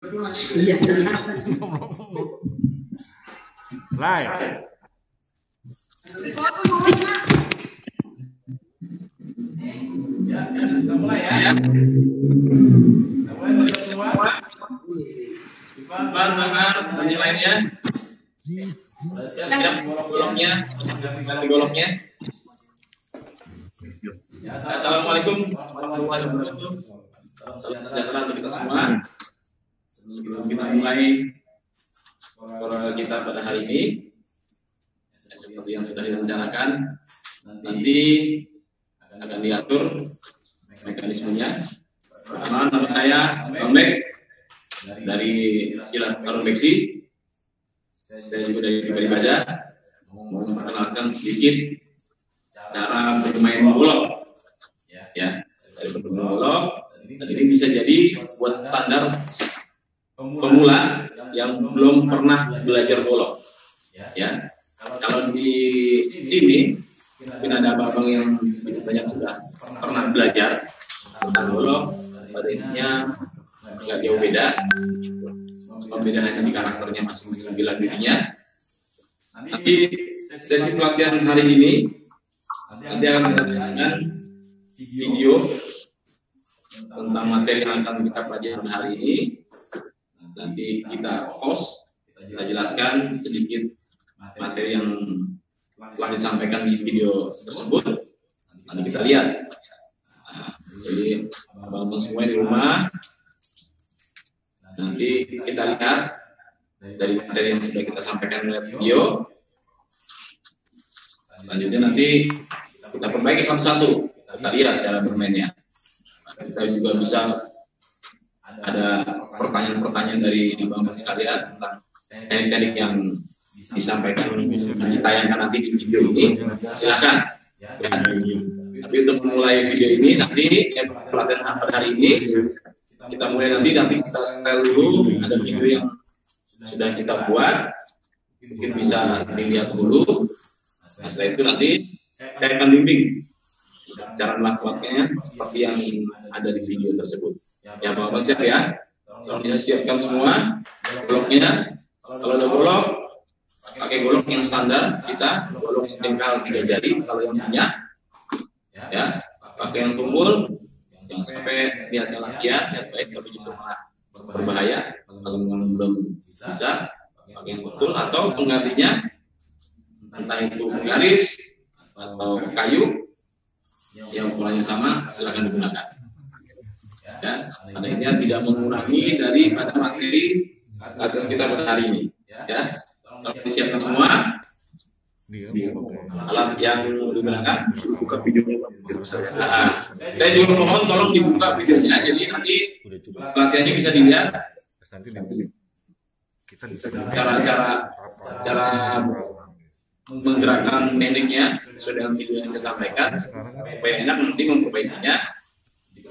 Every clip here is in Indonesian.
Iya. Live. Ya, kita mulai ya. Kita mulai semua. Ivan, Bahar, dan yang lainnya. Siap golok-goloknya, ganti goloknya. Ya, assalamualaikum warahmatullahi wabarakatuh. Salam sejahtera untuk kita semua. Sebelum kita mulai oral kita pada hari ini, seperti yang sudah direncanakan, nanti akan diatur mekanismenya. Pertama, nama saya Bang Bek dari Silat Tarung Beksi. Saya juga dari Pribadi Baja. Mau memperkenalkan sedikit cara bermain golok. Ya, dari bermain golok. Dan ini bisa jadi buat standar pemula yang belum pernah belajar golok. Ya, kalau di sini mungkin ada abang-abang yang sedikit banyak sudah pernah belajar tentang golok. Pada intinya nggak jauh beda. Beda hanya di karakternya masing-masing bela dirinya. Nanti sesi pelatihan hari ini nanti akan mendapatkan video tentang materi yang akan kita pelajari hari ini. Nanti kita post, kita jelaskan sedikit materi yang telah disampaikan di video tersebut. Nanti kita lihat. Nah, jadi abang-abang semua di rumah, nanti kita lihat dari materi yang sudah kita sampaikan melalui video. Selanjutnya nanti kita perbaiki satu-satu. Kita lihat cara bermainnya. Kita juga bisa ada pertanyaan-pertanyaan dari abang-abang sekalian tentang teknik-teknik yang disampaikan dan ditayangkan nanti di video ini. Silakan. Ya. Tapi untuk memulai video ini nanti pelatihan pada hari ini kita mulai nanti kita setel dulu. Ada video yang sudah kita buat, mungkin bisa dilihat dulu. Nah, setelah itu nanti saya akan bimbing cara melakukannya seperti yang ada di video tersebut. Ya, Bapak siap ya? Tolong disiapkan semua goloknya. Kalau ada golok, pakai golok yang standar kita, golok sejengkal 3 jari. Kalau yang punya, ya, pakai yang tumpul, jangan sampai niatnya latihan, niat baik tapi justru malah berbahaya. Kalau belum bisa, pakai yang tumpul atau penggantinya, entah itu garis atau kayu yang ukurannya sama, silakan digunakan. Ya, karena ini tidak mengurangi dari pada materi latihan kita pada hari ini. Ya, kalau disiapkan semua alat yang digunakan, buka videonya. Saya juga mohon tolong dibuka videonya, jadi nanti pelatihannya bisa dilihat. Cara menggerakkan tekniknya sesuai dengan video yang saya sampaikan supaya enak nanti memperbaikinya.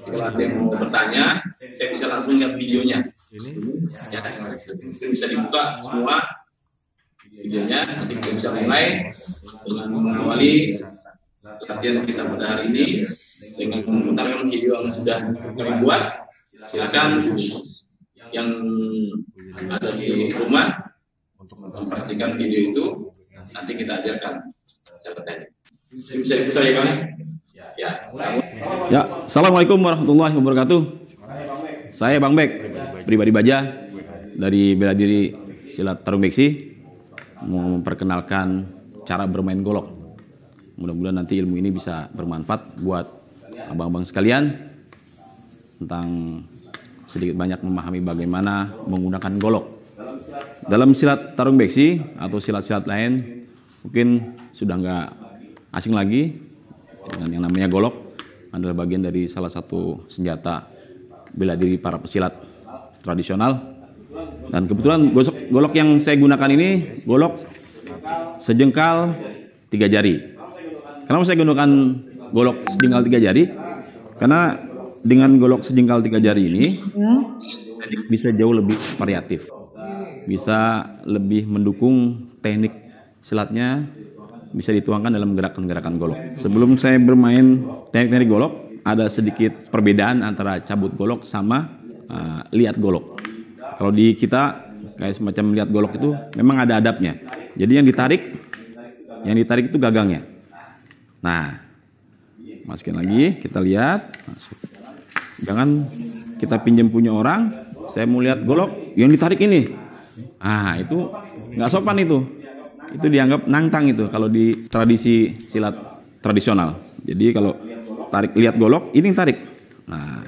Kalau ada yang mau bertanya, saya bisa langsung lihat videonya. Ya, bisa dibuka semua videonya. Nanti kita bisa mulai dengan mengawali latihan kita pada hari ini dengan memutarkan video yang sudah kami buat. Silakan yang ada di rumah untuk memperhatikan video itu. Nanti kita ajarkan secara teknik. Bisa diputar ya Bang? Ya, Assalamualaikum warahmatullahi wabarakatuh. Saya Bang Bek, Pribadi Baja dari bela diri Silat Tarung Beksi, mau memperkenalkan cara bermain golok. Mudah-mudahan nanti ilmu ini bisa bermanfaat buat abang-abang sekalian tentang sedikit banyak memahami bagaimana menggunakan golok. Dalam Silat Tarung Beksi atau silat-silat lain mungkin sudah nggak asing lagi dengan yang namanya golok. Adalah bagian dari salah satu senjata bela diri para pesilat tradisional. Dan kebetulan golok yang saya gunakan ini golok sejengkal 3 jari. Kenapa saya gunakan golok sejengkal 3 jari? Karena dengan golok sejengkal 3 jari ini bisa jauh lebih variatif, bisa lebih mendukung teknik silatnya, bisa dituangkan dalam gerakan-gerakan golok. Sebelum saya bermain teknik-teknik golok, ada sedikit perbedaan antara cabut golok sama liat golok. Kalau di kita kayak semacam melihat golok itu memang ada adabnya. Jadi yang ditarik itu gagangnya. Nah, masukin lagi, kita lihat. Masuk. Jangan kita pinjam punya orang, saya mau lihat golok, yang ditarik ini. Ah, itu nggak sopan itu. Itu dianggap nangtang itu kalau di tradisi silat tradisional. Jadi kalau lihat golok, ini tarik. Nah,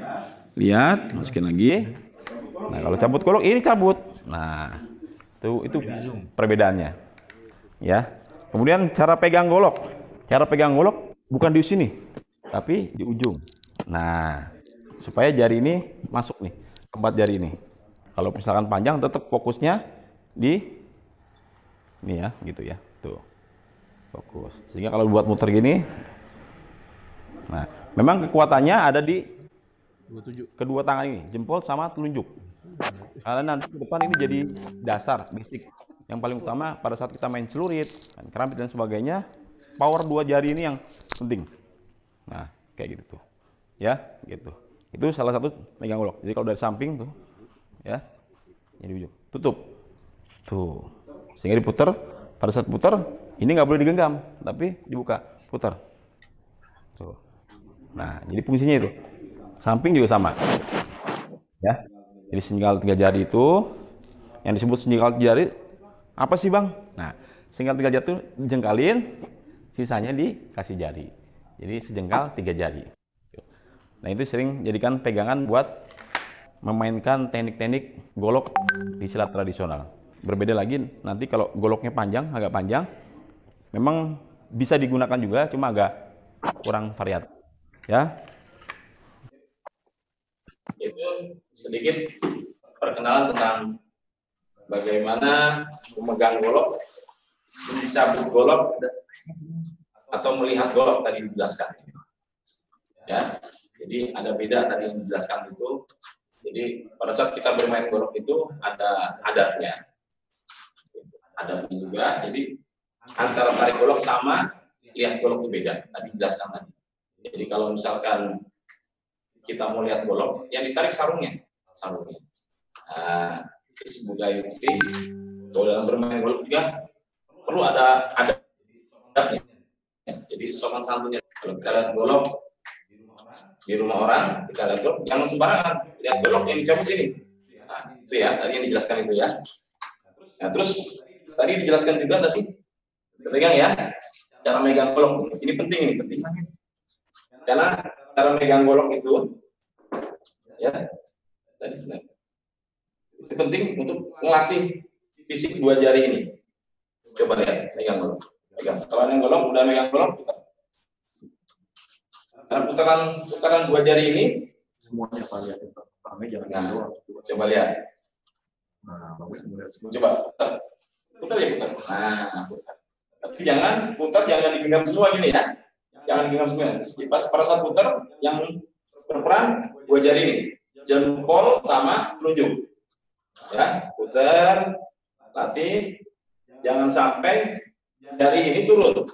lihat, masukin lagi. Nah, kalau cabut golok, ini cabut. Nah, itu perbedaannya. Ya. Kemudian cara pegang golok. Cara pegang golok bukan di sini, tapi di ujung. Nah, supaya jari ini masuk nih, tempat jari ini. Kalau misalkan panjang, tetap fokusnya di ini ya, gitu ya. Tuh. Fokus. Sehingga kalau buat muter gini, nah, memang kekuatannya ada di kedua tangan ini, jempol sama telunjuk. Karena nanti ke depan ini jadi dasar, basic. Yang paling utama pada saat kita main celurit, keramik dan sebagainya, power dua jari ini yang penting. Nah, kayak gitu tuh. Ya, gitu. Itu salah satu megang golok. Jadi kalau dari samping tuh, ya, jadi ujung. Tutup. Tuh. Sehingga diputar, pada saat putar, ini nggak boleh digenggam, tapi dibuka, putar. Tuh. Nah, jadi fungsinya itu. Samping juga sama. Ya. Jadi senggal 3 jari itu, yang disebut senggal 3 jari, apa sih Bang? Nah, senggal 3 jari itu jengkalin, sisanya dikasih jari. Jadi sejengkal 3 jari. Nah, itu sering jadikan pegangan buat memainkan teknik-teknik golok di silat tradisional. Berbeda lagi nanti kalau goloknya panjang, agak panjang, memang bisa digunakan juga, cuma agak kurang variatif. Ya. Itu sedikit perkenalan tentang bagaimana memegang golok, mencabut golok, atau melihat golok tadi dijelaskan. Ya, jadi ada beda tadi yang dijelaskan itu. Jadi pada saat kita bermain golok itu ada adabnya. Adabnya juga. Jadi antara tarik golok sama lihat golok itu beda. Tadi dijelaskan tadi. Jadi kalau misalkan kita mau lihat golok, yang ditarik sarungnya. Nah, sebagai bukti bahwa dalam bermain golok juga perlu ada adabnya. Jadi sopan santunnya. Kalau kita lihat golok di rumah orang, kita lihat golok, jangan sembarangan lihat golok yang dicabut ini. Nah, itu ya, tadi yang dijelaskan itu ya. Nah, terus tadi dijelaskan juga tadi, kita pegang ya, cara megang golok. Ini penting, karena cara megang golok itu, ya, tadi itu penting untuk melatih fisik dua jari ini. Coba lihat, megang golok. Pegang. Kalau yang golok, udah megang golok, putar. Nah, putaran dua jari ini semuanya Pak, lihat jangan nah, coba lihat. Nah, Coba putar ya putar. Nah, putar. Tapi jangan digenggam semua gini ya. Jangan digenggam semua. Jadi pas pada saat putar yang berperan dua jari ini, jempol sama telunjuk. Ya, putar, latih. Jangan sampai jari ini turun.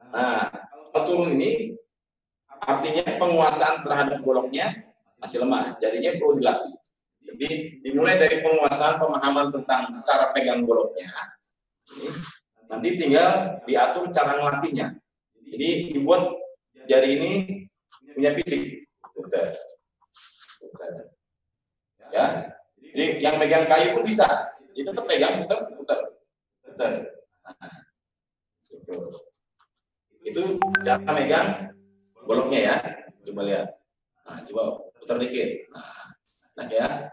Nah, kalau turun ini artinya penguasaan terhadap goloknya masih lemah, jadinya perlu dilatih. Jadi dimulai dari penguasaan pemahaman tentang cara pegang goloknya. Nanti tinggal diatur cara ngelatihnya. Jadi dibuat jari ini punya fisik. Ya. Jadi yang megang kayu pun bisa. Jadi tetap pegang, putar. Nah, itu cara megang goloknya ya, coba lihat. Nah, coba putar dikit. Nah, ya.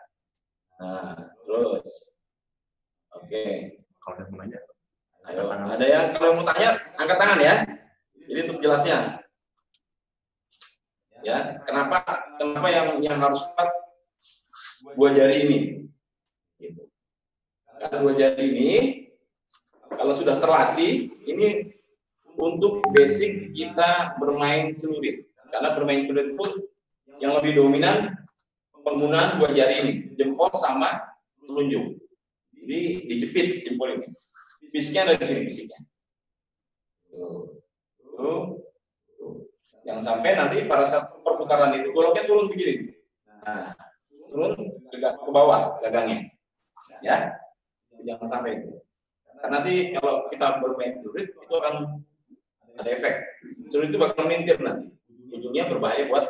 Nah, terus. Oke. Kalau ada yang nanya, ayo. Ada yang kalau mau tanya, angkat tangan ya. Jadi untuk jelasnya. Ya, kenapa yang harus kuat dua jari ini? Gitu. Karena dua jari ini, kalau sudah terlatih, ini untuk basic kita bermain celurit. Karena bermain celurit pun yang lebih dominan penggunaan dua jari ini, jempol sama telunjuk. Jadi dijepit jempol ini. Fisiknya dari sini fisiknya. Tuh. Yang sampai nanti pada saat perputaran itu goloknya turun begini. Nah, turun ke bawah gagangnya. Ya, jangan sampai itu. Karena nanti kalau kita bermain celurit itu akan ada efek. Celurit itu bakal mintir nanti. Ujungnya berbahaya buat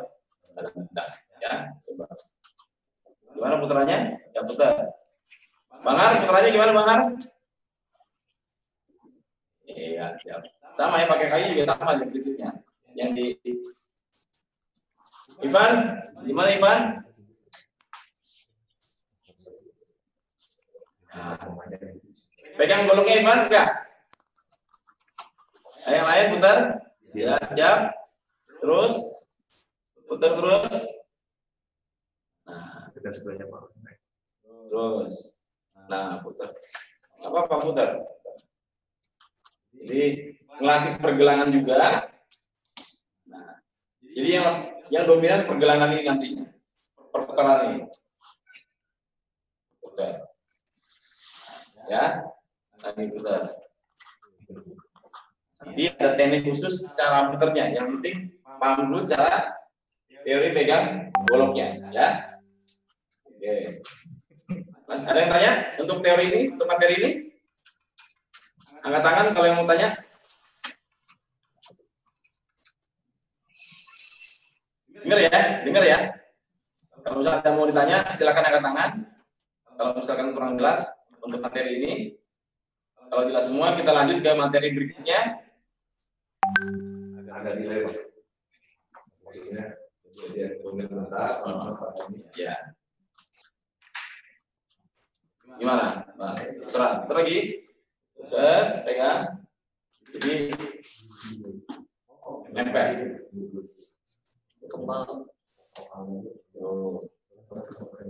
badan kita. Ya, coba. Gimana putarannya? Ya putar. Bang Har, putarannya gimana Bang Har? Iya, siap. Sama ya, pakai kayu juga sama aja prinsipnya. Yang di Ivan, gimana Ivan? Nah, pegang goloknya Ivan enggak? Yang lain putar. Ya, siap. Terus putar terus. Nah, Kita sebelahnya Pak. terus. Nah, putar. Apa putar? Jadi melatih pergelangan juga. Nah, jadi yang dominan pergelangan ini nantinya, perputaran ini. Putar. Ya, lagi putar. Jadi ada teknik khusus cara putarnya. Yang penting paham dulu cara teori pegang goloknya, ya. Oke. Mas, ada yang tanya untuk teori ini, untuk materi ini? Angkat tangan kalau yang mau tanya. Dengar ya. Kalau misalnya ada mau ditanya, silakan angkat tangan. Kalau misalkan kurang jelas untuk materi ini, kalau jelas semua, kita lanjut ke materi berikutnya. Ada nilai Pak. Maksudnya jadi komentar Ya. Gimana? Nah, putar lagi. Putar, pegang. Jadi nempel. Kembang.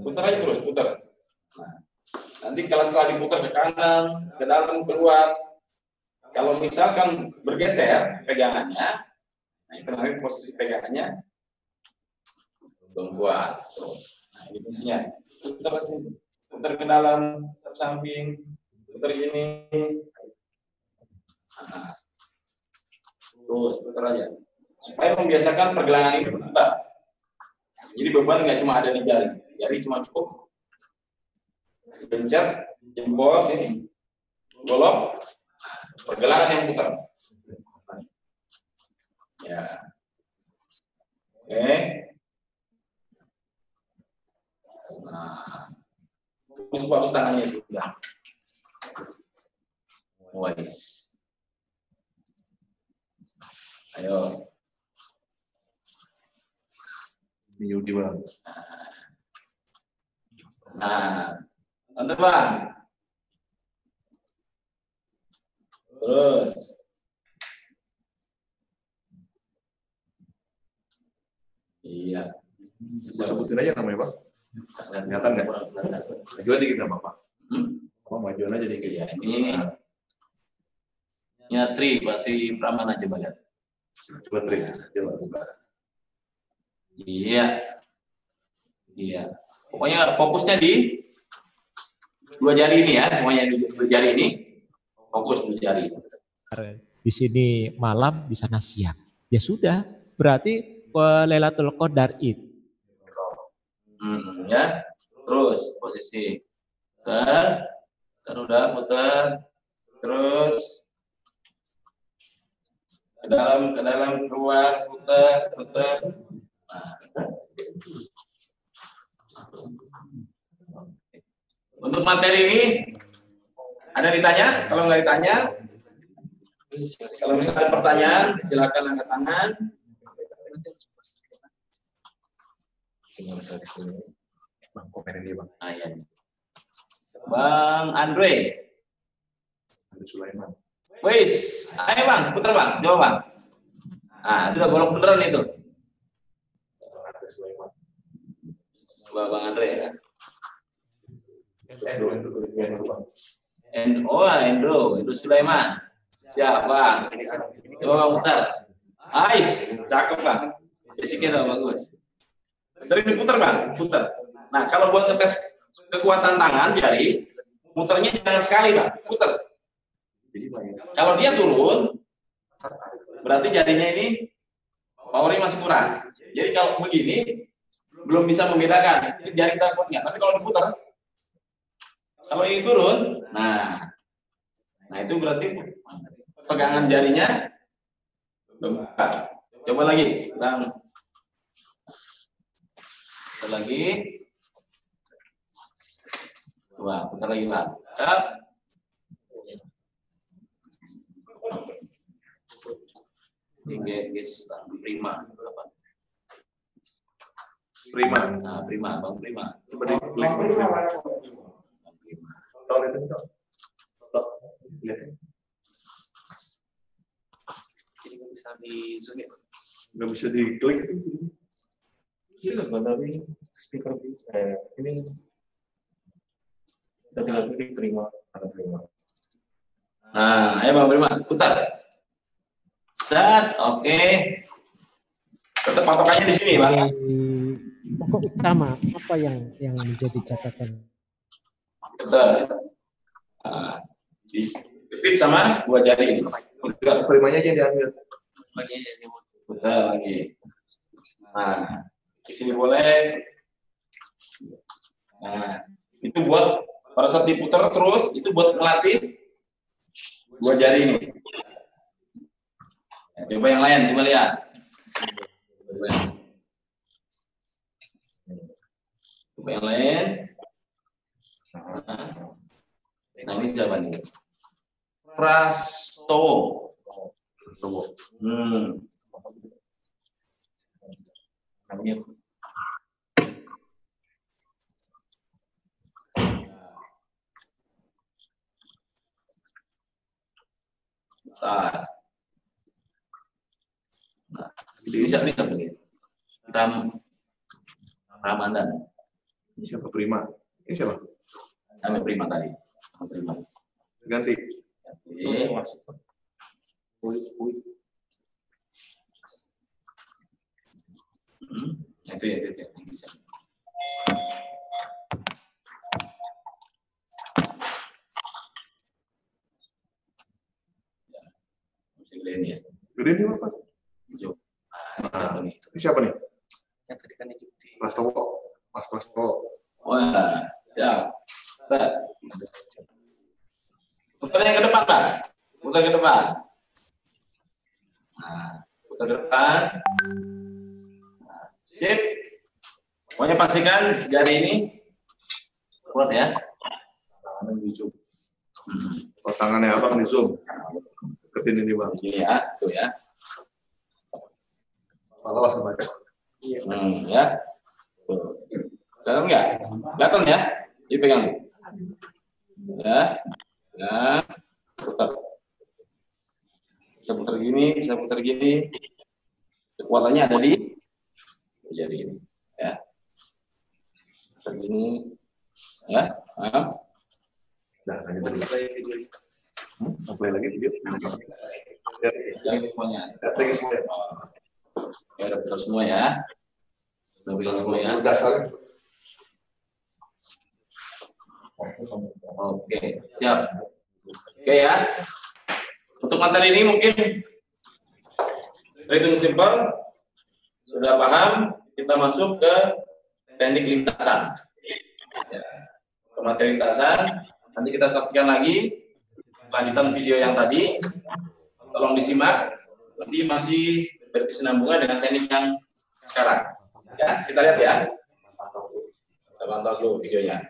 Putar aja terus, putar. Nah, nanti kalau setelah diputar ke kanan, ke dalam, keluar, kalau misalkan bergeser pegangannya, nah itu namanya posisi pegangannya belum kuat. Nah ini fungsinya. Putar sini, putar ke dalam, putar samping, putar ini. Nah, terus putar aja. Supaya membiasakan pergelangan ini berputar. Jadi beban nggak cuma ada di jari cuma cukup pencet jempol ini, golok, pergelangan yang putar. Ya, oke. Nah, bagus tangannya itu udah. Wise. Ayo. Ini Yudi Bang. Nah, mantap Bang. Terus. Iya. Sebutin aja namanya Pak. Kelihatan nggak? Majuan dikit nggak Pak? Oh, majuan aja dikit. Iya, ini Nyatri, berarti Pramana aja banget. Coba Tri, jelas. Iya. Pokoknya fokusnya di dua jari ini ya, semuanya dua jari ini fokus dua jari. Di sini malam, di sana siang. Ya sudah, berarti Lailatul Qadar itu. Ya, terus posisi putar, udah putar, terus ke dalam keluar, putar. Nah. Untuk materi ini ada ditanya? Kalau nggak ditanya, kalau misalnya ada pertanyaan, silakan angkat tangan. Bang, komen ini Bang. Iya. Bang Andre. Andre Sulaiman. Wis, ayo Bang, putar Bang, coba Bang. Nah, itu udah bolong beneran itu. Andre Sulaiman. Coba Bang Andre ya. Endro Sulaiman. Siap Bang. Coba Bang putar. Ais, cakep Bang. Basicnya udah bagus. Sering diputar Bang, putar. Nah, kalau buat ngetes kekuatan tangan jari, muternya jangan sekali Bang, putar. Kalau dia turun, berarti jarinya ini powernya masih kurang. Jadi kalau begini, belum bisa membedakan ini jari kita kuat nggak. Tapi kalau diputar, Kalau ini turun, nah itu berarti pegangan jarinya membuka. Coba lagi, putar lagi. Coba, putar lagi, Bang. Siap. Ini guys, prima. Prima. Nah, prima, Bang Prima. Coba diklik prima. Tahu itu enggak? Lihat. Ini nggak bisa di zoom ya? Nggak bisa diklik. Iya, tapi speaker ini kita tinggal klik terima atau terima. Nah, ayo Bang Prima, putar. Set, oke. Tetap patokannya di sini, Bang. Pokok utama apa yang menjadi catatan? Betul. Nah, dipit sama dua jari. Enggak, primanya aja diambil. Putar lagi. Nah, di sini boleh. Nah, itu buat pada saat diputar terus, itu buat melatih dua jari ini. Ya, coba yang lain, coba lihat. Coba yang lain. Nah, ini siapa nih? Prastowo. Namanya Nah, ini siapa nih? Ramadan. Ini siapa prima? Ini siapa? Sama Prima tadi. Sama Prima. Ganti. Oke. Itu ya. Bisa. Mesti gede nih ya. Gede ini apa? Hijau. Siapa nih? Ini siapa nih? Yang tadi kan ikuti. Prastowo. Mas Prastowo. Wah, siap. Putar yang ke depan, Pak. Putar ke depan. Nah, putar ke depan. Nah, sip. Pokoknya pastikan jari ini kuat ya. Tangannya di zoom. Oh, tangannya abang di zoom. Deketin ini bang. Begini ya, tuh ya. Awas kebaca. Ya. Tuh. Kelihatan nggak? Kelihatan ya? Dipegang nih. Ya. Putar. Bisa putar gini. Kekuatannya ada di jari ini. Ya. Putar gini. Ya. Nah, ini tadi. Play lagi video. Jangan semuanya. Lihat lagi semua. Ya, udah putar semua ya. Udah pegang semua ya. Dasarnya. Oke, siap. Oke ya. Untuk materi ini mungkin hitung simpel sudah paham. Kita masuk ke teknik lintasan. Ya. Ke materi lintasan. Nanti kita saksikan lagi lanjutan video yang tadi. Tolong disimak. Nanti masih berkesinambungan dengan teknik yang sekarang. Ya, kita lihat ya. Kita pantau dulu videonya.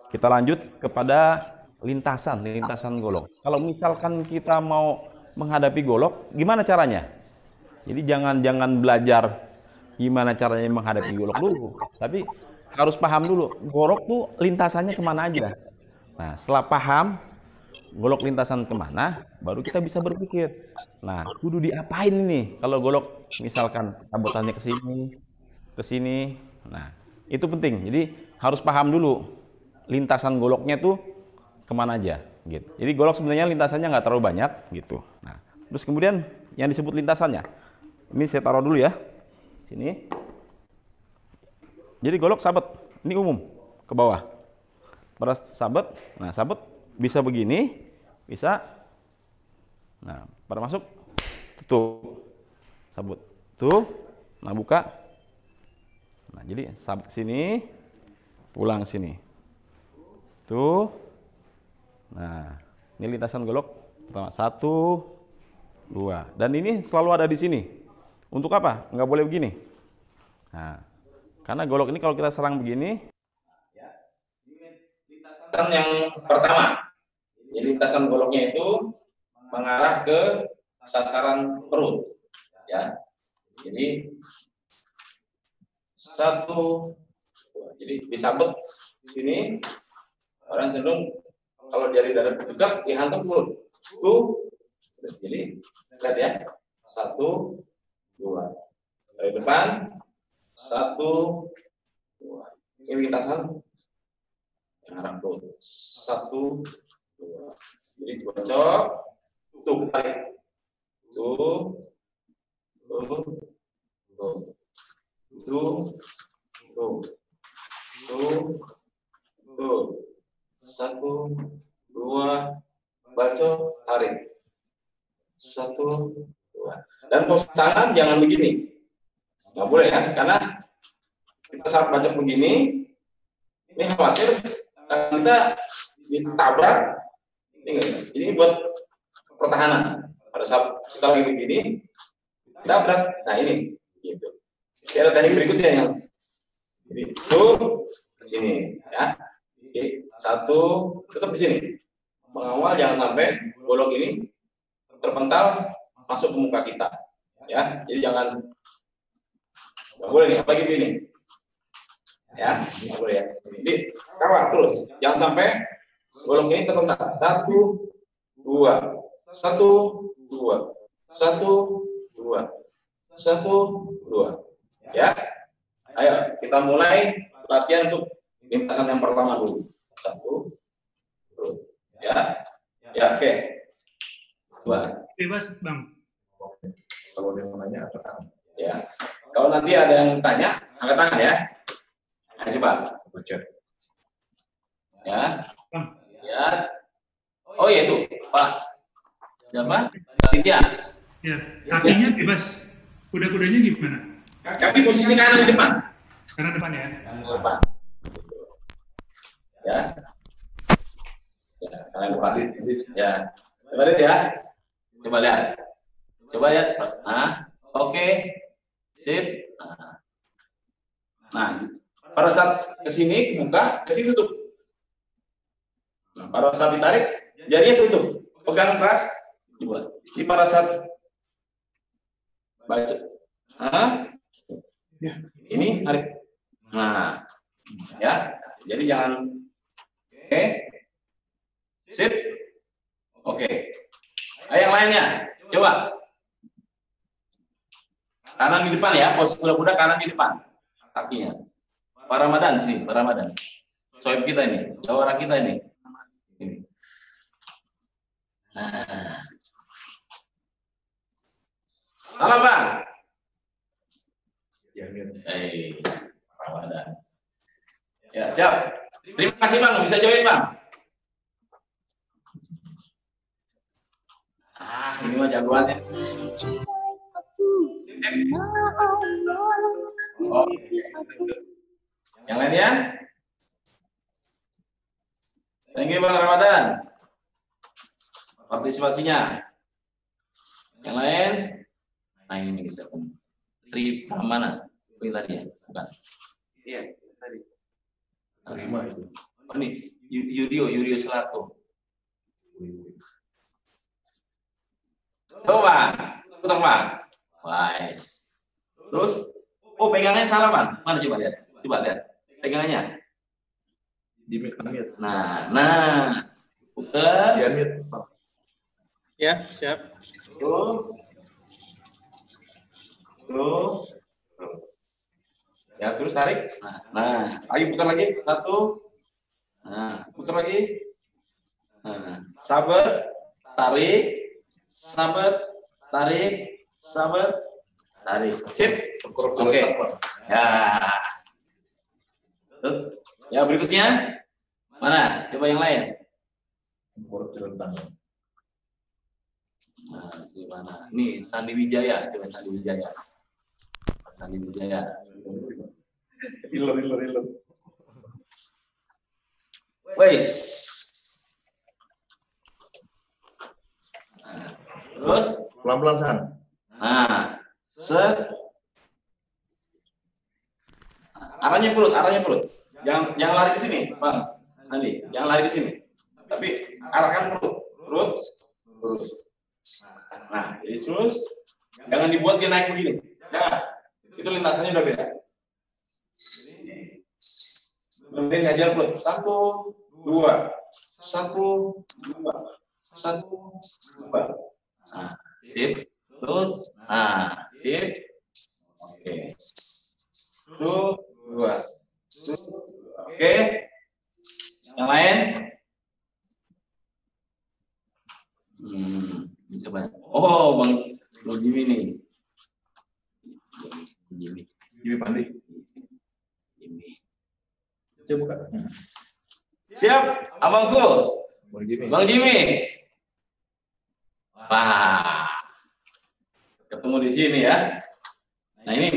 Kita lanjut kepada lintasan golok. Kalau misalkan kita mau menghadapi golok, gimana caranya? Jadi jangan belajar gimana caranya menghadapi golok dulu, tapi harus paham dulu golok tuh lintasannya kemana aja. Nah, setelah paham golok lintasan kemana, baru kita bisa berpikir. Nah, kudu diapain nih kalau golok misalkan sabotannya ke sini. Nah, itu penting. Jadi harus paham dulu lintasan goloknya tuh kemana aja gitu. Jadi golok sebenarnya lintasannya nggak terlalu banyak gitu. Nah, terus kemudian yang disebut lintasannya, ini saya taruh dulu ya, sini. Jadi golok sabet, ini umum ke bawah. Pada sabet, nah sabet bisa begini, bisa. Nah, pada masuk, tutup, sabut, tuh, nah buka. Nah, jadi sabet sini. pulang sini. Tuh. Nah, ini lintasan golok pertama 1, 2. Dan ini selalu ada di sini. Untuk apa? Nggak boleh begini. Nah, karena golok ini kalau kita serang begini, lintasan yang pertama. Jadi lintasan goloknya itu mengarah ke sasaran perut. Ya. Jadi 1, 2. Jadi disabet di sini. Orang cenderung kalau dari dada tegak dihantam perut. Tuh. Jadi lihat ya. 1, 2. Dari depan 1, 2. Ini lintasan yang arah perut. 1, 2. Jadi bocor. Tuh tarik. Tuh. Tuh. Tuh. Tuh. Tuh. Tuh. Tuh. 1, 2. Bacok, tarik. 1, 2. Dan pos tangan jangan begini. Nggak boleh ya, karena kita saat bacok begini, ini khawatir kita ditabrak. Ini buat pertahanan. Pada saat kita lagi begini, ditabrak. Nah ini, gitu. Jadi ada teknik berikutnya yang jadi itu ke sini, ya. Oke, 1, tetap di sini. Mengawal jangan sampai golok ini terpental masuk ke muka kita, ya. Jadi jangan, nggak boleh nih, apalagi begini, ya, nggak boleh ya. Jadi kawal terus, jangan sampai golok ini terpental. 1, 2, 1, 2, 1, 2, 1, 2, ya. Ayo kita mulai latihan untuk lintasan yang pertama dulu. 1, 2, ya, ya, oke. 2. Bebas, Bang. Kalau dia mau nanya angkat tangan. Ya. Kalau nanti ada yang tanya, angkat tangan ya. Nah, coba. Bocor. Ya. Ya. Oh iya itu, Pak. Siapa? Aditya. Ya, kakinya bebas. Kuda-kudanya gimana? Kaki posisi kanan di depan. Karena depan ya. Kanan di depan. Ya. Ya, kanan depan. Ya. Coba lihat ya. Coba lihat. Coba lihat. Nah, oke. Sip. Nah, pada saat ke sini buka, ke sini tutup. Nah, pada saat ditarik, jarinya tutup. Pegang keras. Coba. Di pada saat baca. Ya, ini tarik. Nah, ya. Jadi jangan. Oke. Sip. Oke. Ayo yang lainnya. Coba. Kanan di depan ya, posisi kuda-kuda kanan di depan. Kakinya. Pak Ramadan sini, Pak Ramadan. Sohib kita ini, jawara kita ini. Ini. Nah. Salam Bang. Ramadan. Ya, siap. Terima kasih Bang, bisa join Bang. Ini mah jagoannya. Oh. Yang lainnya? Thank you Bang Ramadan. Partisipasinya. Yang lain? Nah ini bisa. Tri Pramana. Ini tadi ya? Bukan. Iya, tadi. Terima itu. Oh ini, Yurio Selato. Coba, putar Bang. Wise. Terus, oh pegangannya salah Bang. Mana coba lihat? Coba lihat. Pegangannya. Di unmute. Nah. Putar. Di unmute. Ya, siap. Tuh. Ya, terus tarik. Nah, ayo putar lagi. 1. Nah, putar lagi. Nah, sabet, tarik. Sabet, tarik, sabet, tarik. Sip. Oke. Ya. Terus, ya berikutnya mana? Coba yang lain. Nah, gimana? Nih Sandi Wijaya, coba Sandi Wijaya. Sandi Wijaya. Ilor. Wes. Nah, terus Pelan-pelan San. nah, set. Arahnya perut. Jangan lari ke sini, Bang. Nanti, jangan lari ke sini. Tapi arahkan perut. Nah, jadi terus. Jangan dibuat dia naik begini. Jangan. Itu lintasannya udah beda. Kemudian ngajar perut. 1, 2. 1, 2. 1, 2. Nah, sip. Terus. Nah, sip. Oke. 1, 2. Oke. Yang lain? Bisa banyak. Oh, Bang Jimmy nih. Jimmy Pandi. Coba buka. Siap, abangku. Bang Jimmy. Wah. Ketemu di sini ya. Nah, ini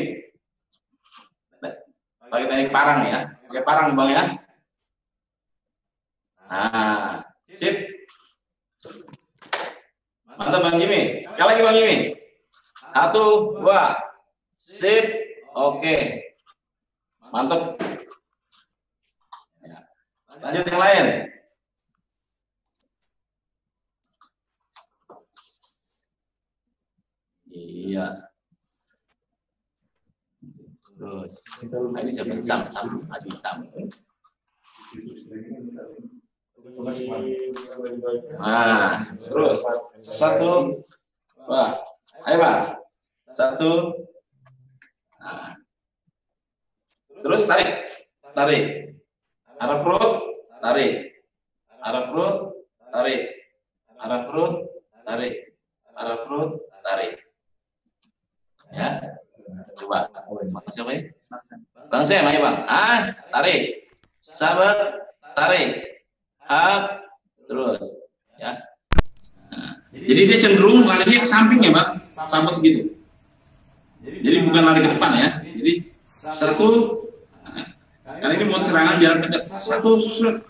pakai teknik parang ya. Pakai parang, Bang ya. Nah, sip. Mantap Bang Jimmy. Sekali lagi Bang Jimmy. 1, 2. Sip. Oke. Mantap. Lanjut yang lain. Iya. Terus. Nah, ini siapa? Sam. Adi Sam. Nah, terus 1, 2. Ayo Pak. 1. Nah. Terus tarik. Arah perut, tarik. Arah perut, tarik. Arah perut, tarik. Arah perut, tarik. Ya. Coba. Siapa ini? Bang Sam, ayo Bang. Tarik. Sabar, tarik. Up, terus. Ya. Nah, jadi dia cenderung larinya ke samping ya, Bang. Sampai begitu. Jadi bukan lari ke depan ya. Jadi 1. Kali ini mau serangan jarak dekat. 1.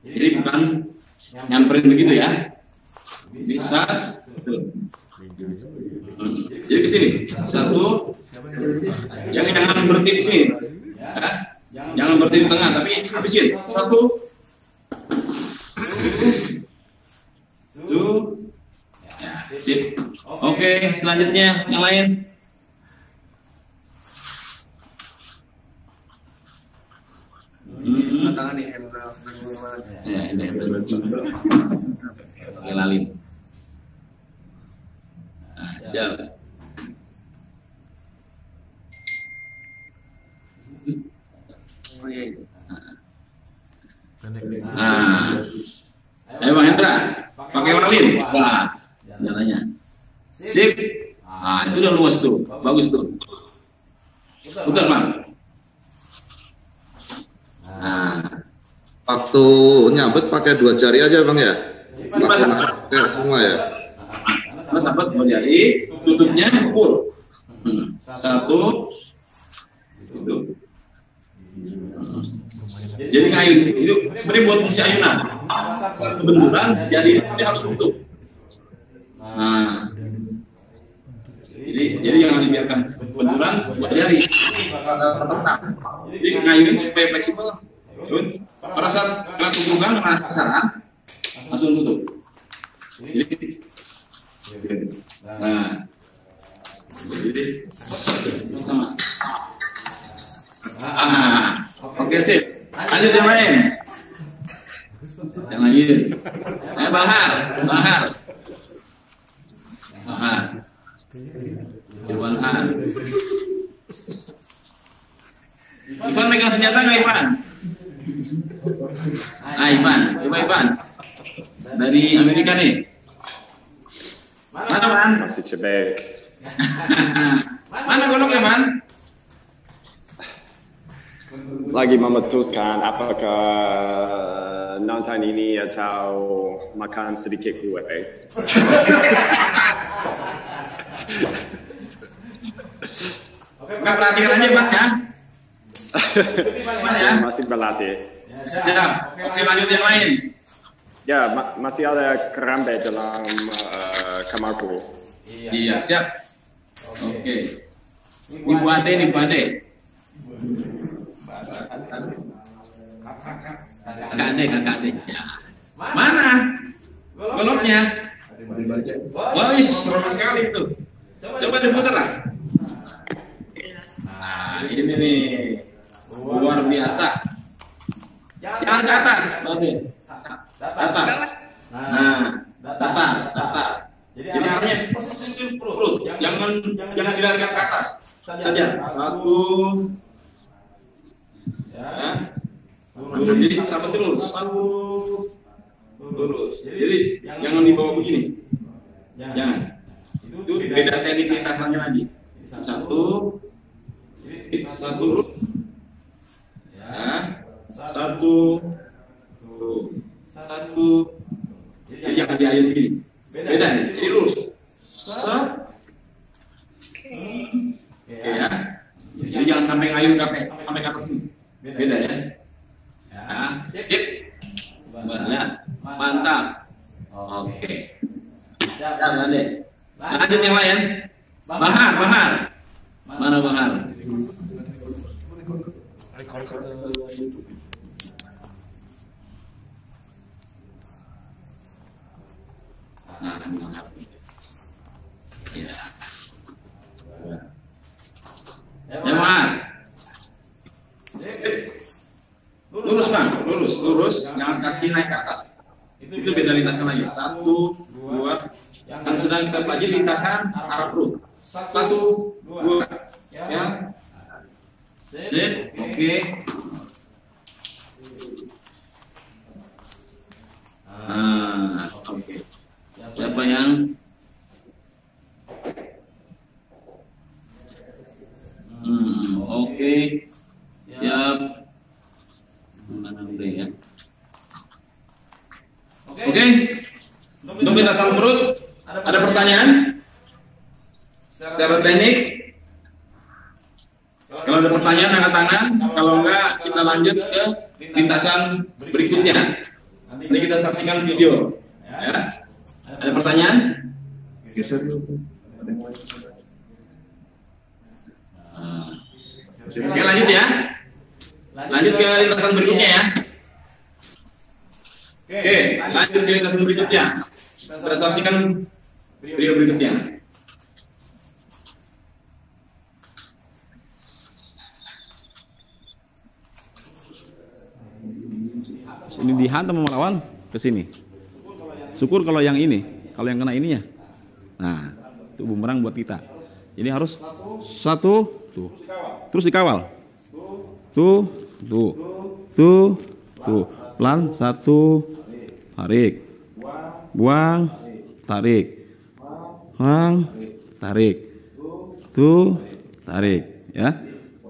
Jadi bukan nyamperin begitu ya. Bisa. Jadi ke sini. 1. Jangan berhenti di sini. Ya. Jangan berhenti di tengah, tapi habisin. 1. 2. Ya, sip. Oke, selanjutnya yang lain. Tangan nih, Ya, ini lalin. Nah, siap. Nah, ayo Bang Hendra, pakai lalin. Wah, jalannya. Sip. Nah, itu udah luas tuh, bagus tuh. Bukan Bang. Nah, waktu nyabet pakai 2 jari aja Bang ya? Pakai semua ya? Karena sahabat 2 jari, tutupnya full. 1. Tutup. Jadi kayu itu sebenarnya buat fungsi ayunan. Kebenturan, jadi dia harus tutup. Nah, jadi jangan dibiarkan benturan 2 jari. Jadi ngayunin supaya fleksibel. Pada saat langsung pegang penasaran, langsung tutup. Jadi, nah, jadi sama. Oke sip. Lanjut yang lain. Yang lain. Bahar. Iwan Han. Ivan megang senjata nggak Ivan? Ivan, coba Ivan. Dari Amerika nih. Mana Man? Masih cebek. Mana goloknya Man? Lagi memutuskan apakah nonton ini atau makan sedikit kue. Nggak perhatian aja Pak ya. Mana ya? Masih berlatih. Siap. Oke, lanjut yang lain. Ya, masih ada kerambe dalam kamarku. Iya, siap. Oke. Ibu Ade nih, Ibu Ade. Kakak Ade. Ya. Mana? Goloknya. Wah, seru sekali itu. Coba diputar lah. Nah, ini nih. Luar biasa. Jangan ke atas, berarti. Datar. Nah, datar. Jadi arahnya posisi perut. Jangan dilarikan ke atas. Saja. Satu. Ya. Turun. Jadi sampai terus. Satu. Lurus. Jadi jangan dibawa begini. Jangan. Itu beda teknik lintasannya lagi. Satu. Lurus. Ya. Satu. Jadi jangan diayun begini. Beda nih. Jadi lurus. Oke ya. Jadi jangan sampai ngayun sampai ke atas ini. Beda ya. Ya. Sip. Banyak. Mantap. Oke. Jangan deh. Lanjut yang lain. Bahar. Mana Bahar? Nah, Bahar. Ya. Ya Bahar. Lurus Bang, lurus. Jangan kasih naik ke atas. Itu beda lintasan lagi. Satu, dua. Yang sedang kita pelajari lintasan arah perut. Satu, dua. Ya. Sip. Oke. Nah, oke. Siapa yang? Oke. Siap. Mana udah ya? Oke. Untuk lintasan perut, ada pertanyaan? Secara teknik? Kalau ada pertanyaan, angkat tangan. Kalau enggak, kita lanjut ke lintasan berikutnya. Nanti kita saksikan video. Ya. Ada pertanyaan? Oke, lanjut ya. Lanjut ke lintasan berikutnya ya. Oke, lanjut ke lintasan berikutnya. Kita saksikan video berikutnya. Ini dihantam sama lawan ke sini. Syukur kalau yang ini, kalau yang kena ininya. Nah, itu bumerang buat kita. Jadi harus satu, tuh. Terus dikawal. Tuh. Pelan, satu, tarik. Buang, tarik. Buang, tarik. Tuh, tarik. Ya.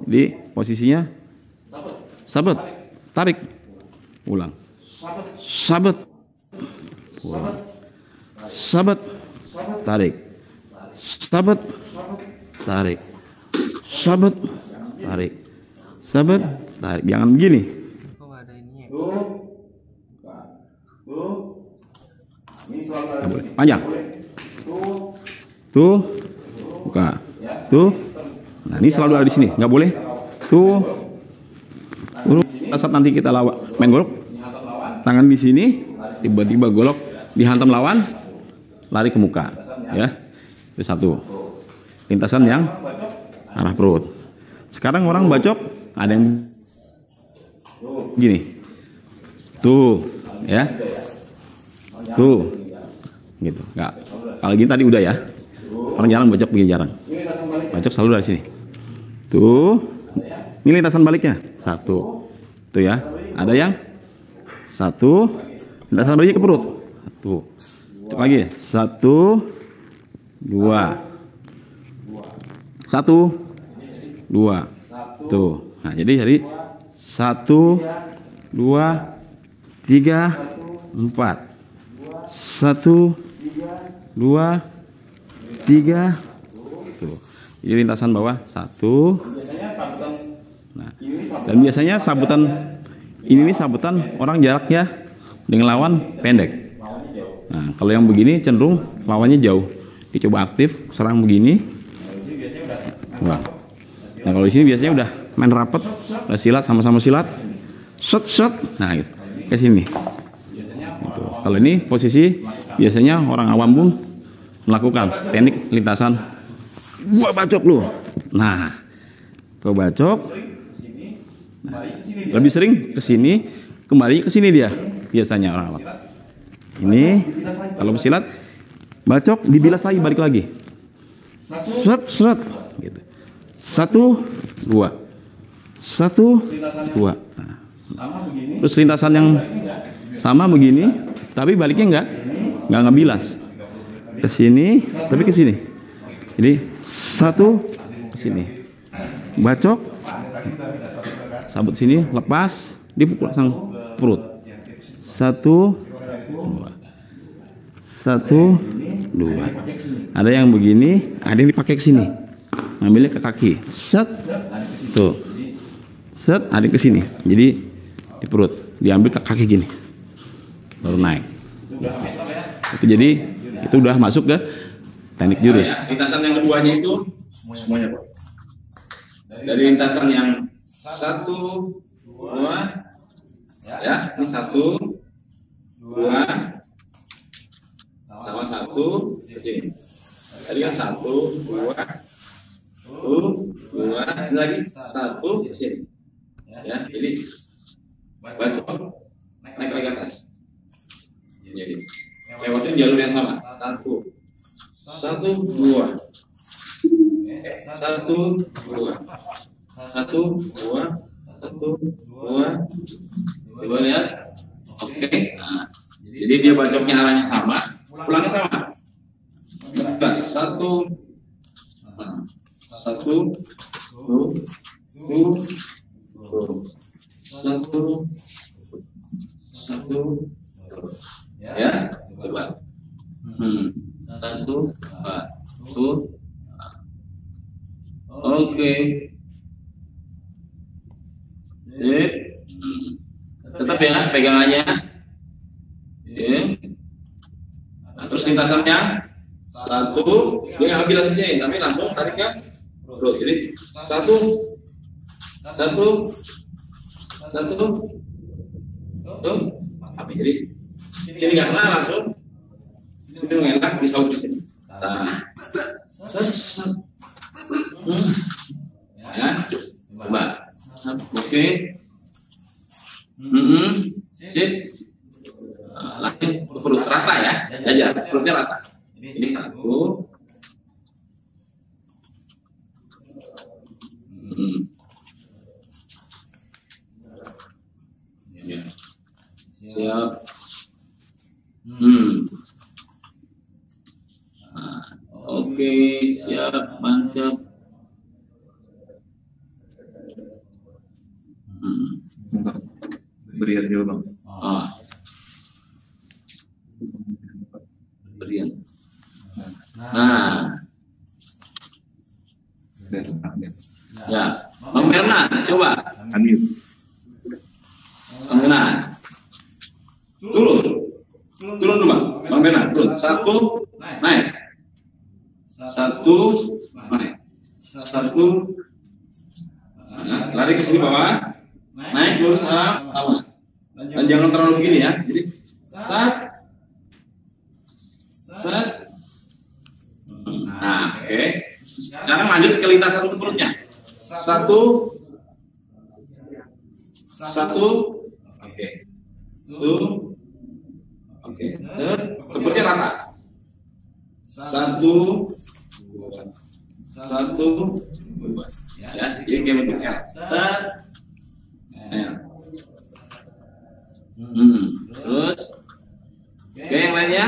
Jadi posisinya sabet, tarik. Ulang. Sabet. Ulang. Sabet. Tarik. Sabet. Tarik. Sabet. Tarik. Sabet. Tarik. Jangan begini. Nggak boleh. Panjang. Tuh. Buka. Tuh. Nah, ini selalu ada di sini. Nggak boleh. Tuh. Saat nanti kita main golok, tangan di sini, tiba-tiba golok dihantam lawan, lari ke muka, ya. Itu satu. Lintasan yang arah perut. Sekarang orang bacok, ada yang gini, tuh, ya, tuh, gitu. Nggak. Kalau gini tadi udah ya. Orang jarang bacok begini, jarang. Bacok selalu dari sini. Tuh, ini lintasan baliknya, satu. Tuh ya, ada yang satu, lintasan baliknya ke perut. Satu, cek lagi, satu, dua, satu, dua, tuh. Nah, jadi satu, dua, tiga, empat, satu, dua, tiga, tuh. Jadi lintasan bawah satu. Nah, Dan biasanya sabutan ini nih sabutan orang jaraknya dengan lawan pendek. Nah, kalau yang begini cenderung lawannya jauh. Dicoba aktif, serang begini. Wah. Nah, kalau di sini biasanya udah main rapet, udah silat, sama-sama silat. Shot. Nah, gitu. Ke sini. Gitu. Kalau ini posisi biasanya orang awam pun melakukan teknik lintasan. Gua bacok lu. Nah, gua bacok. Nah, lebih sering ke sini, kembali ke sini dia biasanya orang awam. Ini kalau silat bacok dibilas lagi, balik lagi. Seret gitu. 1 2 1 2. Nah, terus lintasan yang sama begini, tapi baliknya nggak ngebilas ke sini, tapi ke sini. Jadi 1 ke sini, bacok, sabut sini, lepas, dipukul sang perut. 1 2. Ada yang begini, ada yang dipakai ke sini, ngambilnya ke kaki. Set, tuh, set, ada ke sini. Jadi di perut, diambil ke kaki gini, baru naik. Itu jadi itu udah masuk ke teknik jurus. Lintasan yang keduanya itu Semuanya, Pak. dari lintasan yang 1 2 ya, ini 1 2 sama 1 ke sini. Tadi kan 1 2 ini lagi 1 ke sini. Ya, jadi bacok naik lagi atas. Jadi lewatin jalur yang sama. 1 2 coba lihat. Oke. Nah, jadi dia bacoknya arahnya sama, pulangnya sama. 1 ya, coba. 1 2. Oke. Sip. Tetap ya pegangannya. Ya. Nah, terus lintasannya 1, dia nggak ambil langsung sini, tapi langsung tarik ke perut. Jadi 1 tuh, tapi jadi sini nggak kena langsung, sini ngelak bisa di sini. Nah, ya, coba. Oke. Sip. Lanjut ke perut rata ya, jajar perutnya rata. Ini 1. Ya. Siap. Nah, oke, siap, mantap. Berian juga, Bang. Berian. Nah, ya, Bang Bernard, coba. Unmute. Bang Bernard. Turun dulu, Bang Bernard. Turun. 1, naik. 1, naik. 1. Nah, lari ke sini bawah. Naik lurus arah sama. Dan jangan terlalu begini ya. Jadi set. Nah, oke. Sekarang lanjut ke lintasan ke perutnya. 1. Oke. Oke. Ke perutnya rata. 1 2. Ya, jadi kayak bentuk L. Terus, oke, yang lainnya,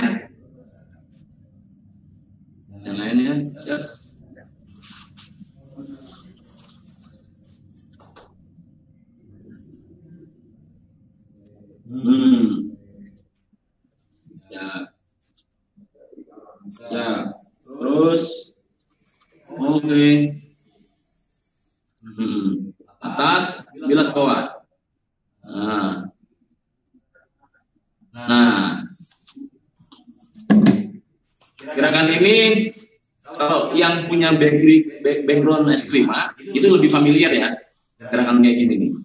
siap. Siap. Terus, oke. Atas, bilas Nah, gerakan ini kalau yang punya background eskrima itu lebih familiar ya, gerakan kayak gini nih.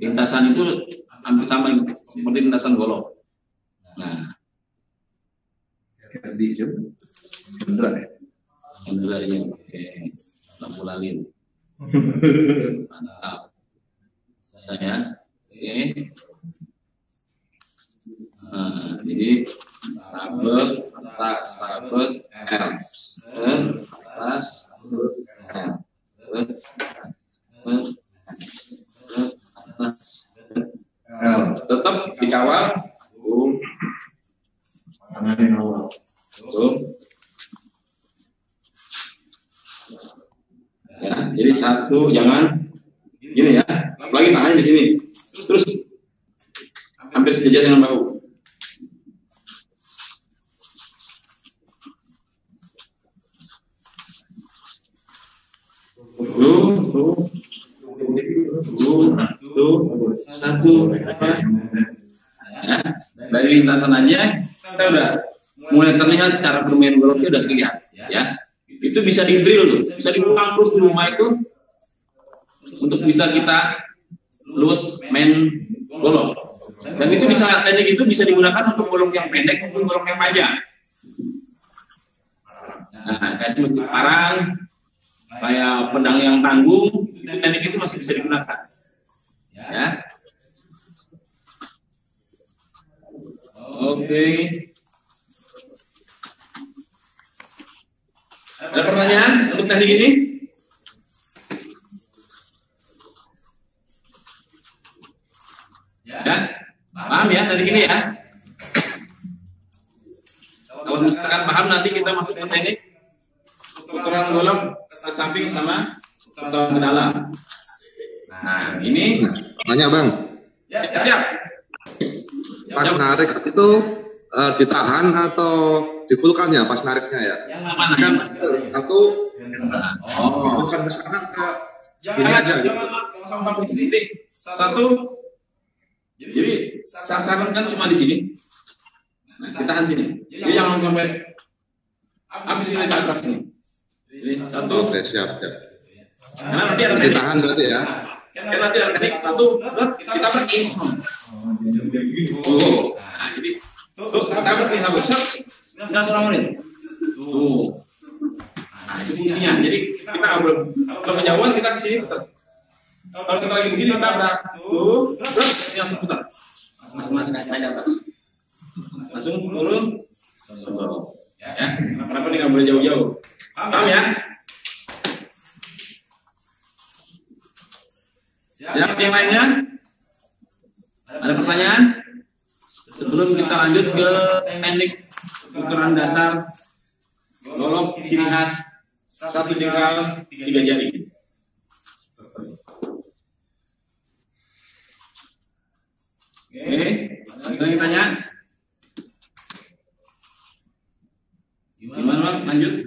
Lintasan itu hampir sama seperti lintasan golok. Nah, di Hendra ya. Hendra ya, oke. Lampu lalin. Mantap. Saya, oke. Nah, jadi sabek atas, sabek L, atas, L, atas, L. Tetap dikawal. Tangannya awal. Ya, jadi satu, jangan gini ya, lagi tangannya di sini, terus hampir sejajar dengan bahu. Satu, ya, dari lintasan aja kita udah mulai terlihat cara bermain goloknya udah terlihat, ya. Itu bisa di drill tuh, bisa diulang terus di rumah itu untuk bisa kita lulus main golok. Dan itu bisa, teknik itu bisa digunakan untuk golok yang pendek maupun golok yang panjang. Nah, kayak seperti parang, kayak pedang yang tanggung, itu teknik itu masih bisa digunakan. Ya. Oke. Ada pertanyaan untuk teknik ini? Ya, paham ya teknik ini ya? Kalau misalkan paham, nanti kita masuk ke teknik putaran golok ke samping sama putaran ke dalam. Nah, ini. Tanya Bang. Ya, siap. Pas narik itu ditahan atau dipulkan ya pas nariknya ya? Yang mana? Kan satu bukan ke sana ke sini aja gitu. Jangan sampai titik. Satu. Jadi sasaran kan cuma di sini. Nah, ditahan sini. Jadi jangan sampai habis ini ke atas sini. Jadi satu. Oke, siap. Karena nanti ada teknik. Ditahan berarti ya. Karena nanti ada teknik satu, kita pergi. Oh, nah jadi tuh kita pergi habis. Kita suruh ngomongin. Tuh. Nah, itu fungsinya. Jadi kita kalau kejauhan kita ke sini putar. Kalau kita lagi begini kita berak. Tuh, langsung putar. Masuk kaki atas. Langsung turun. Ya. Kenapa ini nggak boleh jauh-jauh? Paham ya? Siap yang lainnya? Ada pertanyaan? Sebelum kita lanjut ke teknik ukuran dasar golok ciri khas satu jengkal 3 jari. Oke, ada lagi tanya? Gimana Bang? Lanjut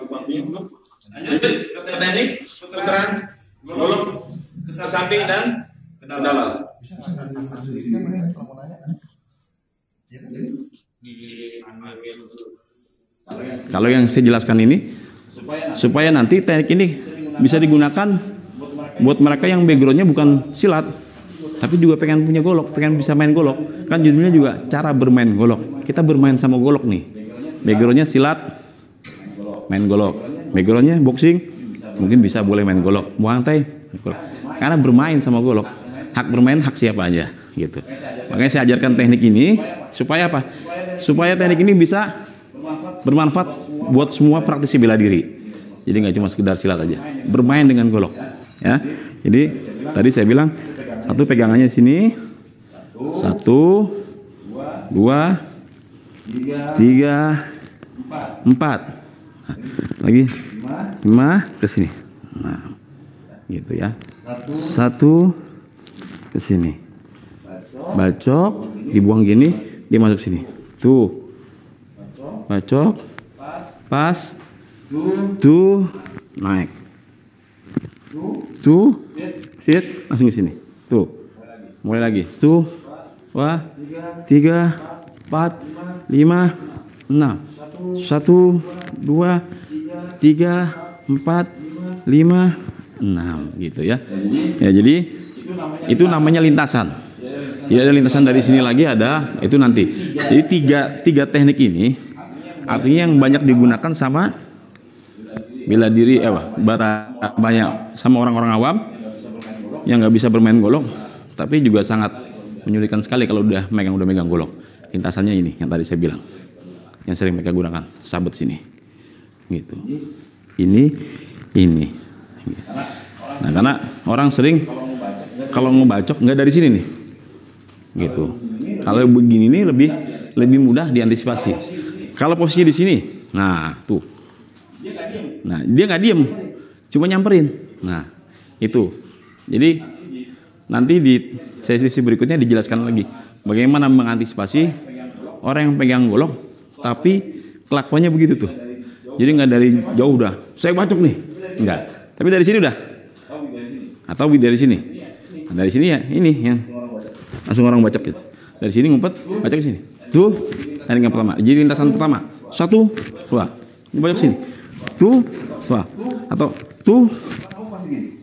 waktunya. Lanjut ke teknik putaran golok ke samping dan ke dalam. Kalau yang saya jelaskan ini supaya nanti teknik ini bisa digunakan buat mereka yang backgroundnya bukan silat tapi juga pengen punya golok, pengen bisa main golok. Kan judulnya juga cara bermain golok. Kita bermain sama golok nih. Backgroundnya silat, main golok. Backgroundnya boxing, mungkin bisa boleh main golok. Muay Thai, karena bermain sama golok. Hak bermain hak siapa aja gitu. Makanya saya ajarkan teknik ini supaya apa? Supaya teknik ini bisa bermanfaat buat semua praktisi bela diri. Jadi nggak cuma sekedar silat aja, bermain dengan golok. Ya. Jadi tadi saya bilang satu pegangannya sini, 1, 2, 3, 4, lagi 5 ke sini. Nah, gitu ya. 1 ke sini. Bacok, dibuang gini, dia masuk sini. Tuh. Bacok. Pas. Tuh, naik. Tuh, sit, langsung ke sini. Tuh. Mulai lagi. Tuh. Wah. 3, 4, 5, 6. 1, 2, 3, 4, 5, 6 gitu ya. Ya, jadi itu namanya lintasan. Jadi ada lintasan dari sini lagi, ada itu nanti. Jadi tiga teknik ini artinya yang banyak digunakan sama bela diri banyak sama orang-orang awam yang nggak bisa bermain golok, tapi juga sangat menyulitkan sekali kalau udah megang golok. Lintasannya ini yang tadi saya bilang, yang sering mereka gunakan, sabet sini, gitu. Ini. Nah, karena orang sering kalau ngebacok nggak dari sini nih, gitu. Kalau begini nih lebih mudah diantisipasi. Kalau posisi di sini, nah tuh, nah dia nggak diem, cuma nyamperin. Nah itu, jadi nanti di sesi berikutnya dijelaskan lagi bagaimana mengantisipasi orang yang pegang golok, tapi kelakuannya begitu tuh. Jadi nggak dari jauh udah, saya bacok nih, enggak. Tapi dari sini udah, atau dari sini. Nah, dari sini ya ini yang langsung orang bacok gitu. Dari sini ngumpet, bacok ke sini. Tuh, tadi yang pertama. Jadi lintasan pertama, 1, 2. Ini bacok sini. Tuh, 2. Atau tuh,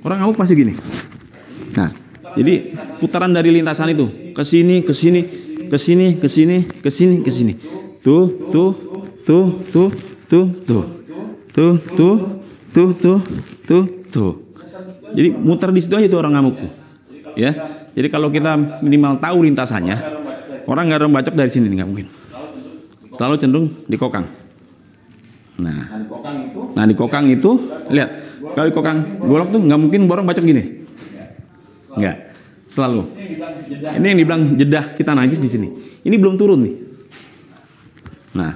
orang ngamuk pasti gini. Nah, jadi putaran dari lintasan itu ke sini, ke sini, ke sini, ke sini, ke sini, ke sini. Tuh. Jadi muter di situ aja tuh orang ngamuk tuh. Ya. Jadi kalau kita minimal tahu lintasannya, orang nggak bacok dari sini nggak mungkin. Selalu cenderung di kokang. Nah di kokang itu lihat, kalau di kokang golok tuh nggak mungkin borong bacok gini. Nggak. Selalu. Ini yang dibilang jedah kita najis di sini. Ini belum turun nih. Nah,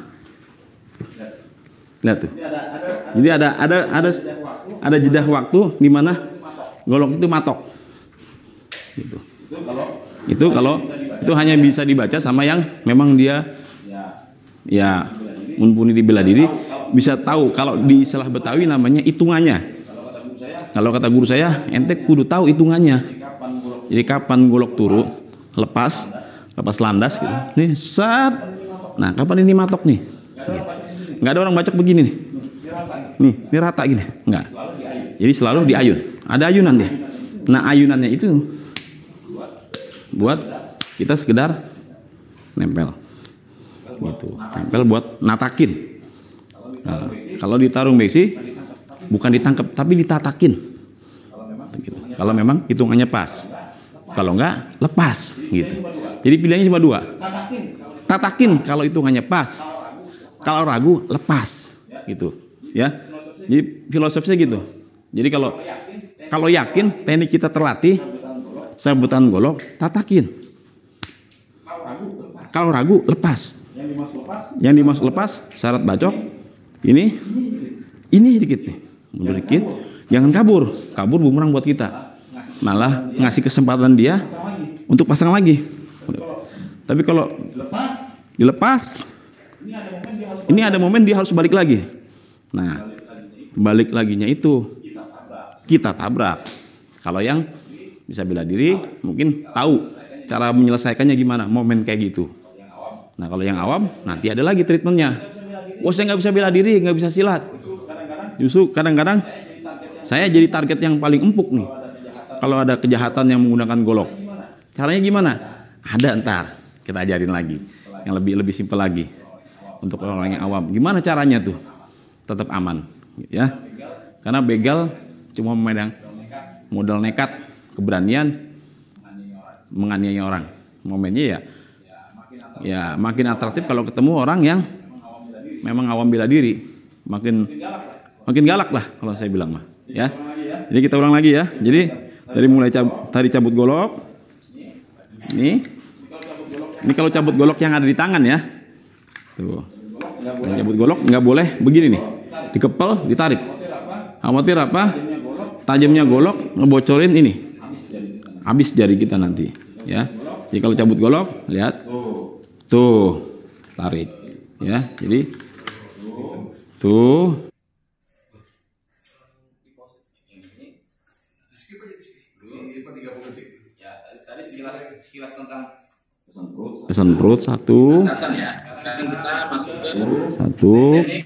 lihat tuh. Jadi ada jedah waktu di mana golok itu matok. Gitu. Itu hanya bisa dibaca sama yang memang dia ya mumpuni di bela diri, bisa tahu. Kalau di istilah Betawi namanya hitungannya. Kalau kata guru saya, ente kudu tahu hitungannya. Jadi kapan golok turu, lepas landas gitu. Nih, set. Nah, kapan ini matok nih? Nggak ada orang bacok begini nih. Nih, ini rata gini. Nggak. Jadi selalu diayun. Ada ayunan dia. Nah, ayunannya itu buat kita sekedar nempel. Gitu. Nempel buat natakin. Nah, kalau di tarung besi bukan ditangkap tapi ditatakin. Gitu. Kalau memang hitungannya pas. Kalau enggak, lepas gitu. Jadi pilihannya cuma 2. Tatakin kalau hitungannya pas. Kalau ragu, lepas gitu. Ya. Jadi filosofinya gitu. Jadi kalau yakin teknik kita terlatih, sabetan golok, tatakin. Kalau ragu, lepas. Yang dimaksud lepas, syarat bacok. Ini dikit nih. Mundur dikit. Jangan kabur. Kabur bumerang buat kita. Malah ngasih kesempatan dia untuk pasang lagi. Tapi kalau dilepas, ini ada momen dia harus balik lagi. Nah, balik laginya itu kita tabrak. Kalau yang bisa bela diri mungkin tahu cara menyelesaikannya gimana, momen kayak gitu. Nah, kalau yang awam nanti ada lagi treatmentnya. Wah, saya nggak bisa bela diri, nggak bisa silat. Justru kadang-kadang saya jadi target yang paling empuk nih. Kalau ada kejahatan yang menggunakan golok, caranya gimana? Ada, ntar kita ajarin lagi yang lebih simpel lagi untuk orang yang awam. Gimana caranya tuh tetap aman, ya? Karena begal cuma memandang modal nekat, keberanian menganiaya orang. Momennya ya makin atraktif kalau ketemu orang yang memang awam bela diri, makin galak lah kalau saya bilang mah, ya. Jadi kita ulang lagi ya. Jadi dari mulai tadi cabut golok, ini kalau cabut golok yang ada di tangan ya, tuh. Cabut golok nggak boleh begini nih, dikepel, ditarik. Khawatir apa? Tajamnya golok ngebocorin ini, habis jari kita nanti, ya. Jadi kalau cabut golok, lihat, tuh, tarik, ya. Jadi tuh. Ya, tadi sekilas tentang Pesan perut satu. Atasan ya. Sekarang kita masuk ke Satu. teknik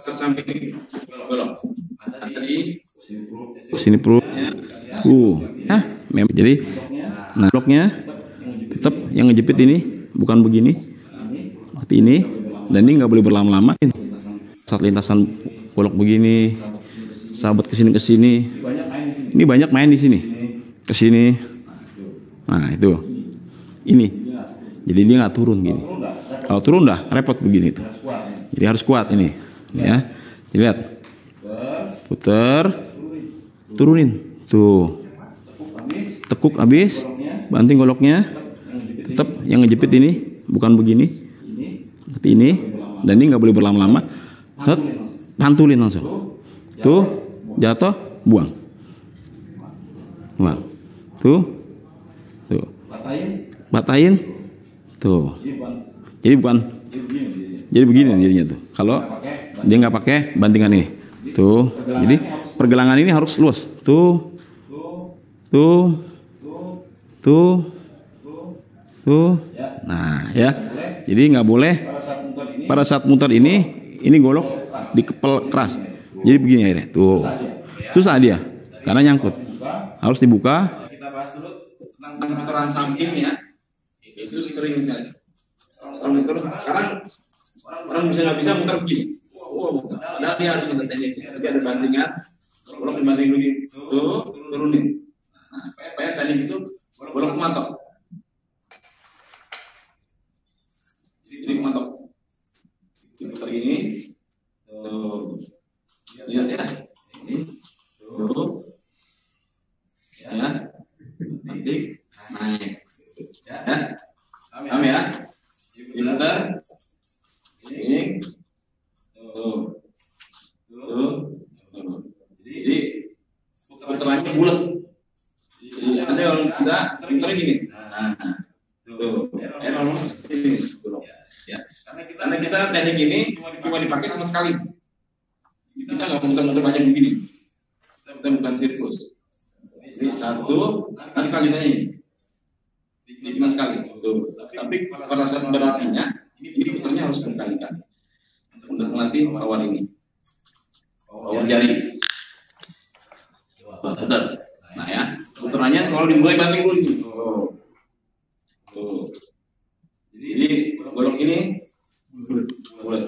tersamping golok. Tadi Sini perut. Jadi nah bloknya tetap yang ngejepit ini bukan begini, tapi ini, dan ini nggak boleh berlama-lama. Saat lintasan golok begini, sahabat kesini ini banyak main di sini, kesini. Nah itu, ini. Jadi dia nggak turun gini. Kalau turun dah repot begini tuh. Jadi harus kuat ini, ya. Jadi lihat, puter, turunin, tuh. Tekuk habis, banting goloknya, tetap yang ngejepit ini bukan begini, tapi ini, dan ini nggak boleh berlama-lama. Pantulin langsung, tuh jatuh, buang, tuh, batain, tuh. Jadi begini jadinya tuh. Kalau dia nggak pakai bantingan ini, tuh. Jadi pergelangan ini harus luas, tuh. Nah ya, jadi nggak boleh pada saat muter ini golok dikepel keras. Jadi begini akhirnya, tuh susah dia karena nyangkut, harus dibuka. kita bahas dulu tentang putaran samping ya. Itu sering sekali. Sekarang orang nggak bisa muter begini. Padahal dia harus ada tekniknya. Jadi ada bantingan, golok dibanding begini, tuh turunin. Nah, supaya teknik itu golok matok. Jadi matok. Diputar ini, tuh, lihat ya, ini, tuh, ya, nanti naik, ya, paham ya? Diputar, ini, tuh. Jadi putarannya bulat. Jadi ada yang bisa putar gini. Nah, tuh, ini, ya. Karena kita teknik ini cuma dipakai cuma sekali. Kita nggak muter-muter banyak begini. Kita bukan sirkus. Ini satu, nanti kalinya ini. Ini cuma sekali. Tuh. Tapi pada saat berlatihnya, ini putarnya harus berkali-kali. Untuk melatih awal ini. Awal jari. Putar. Nah ya, putarannya selalu dimulai banting dulu. Tuh. Jadi golok ini bulat.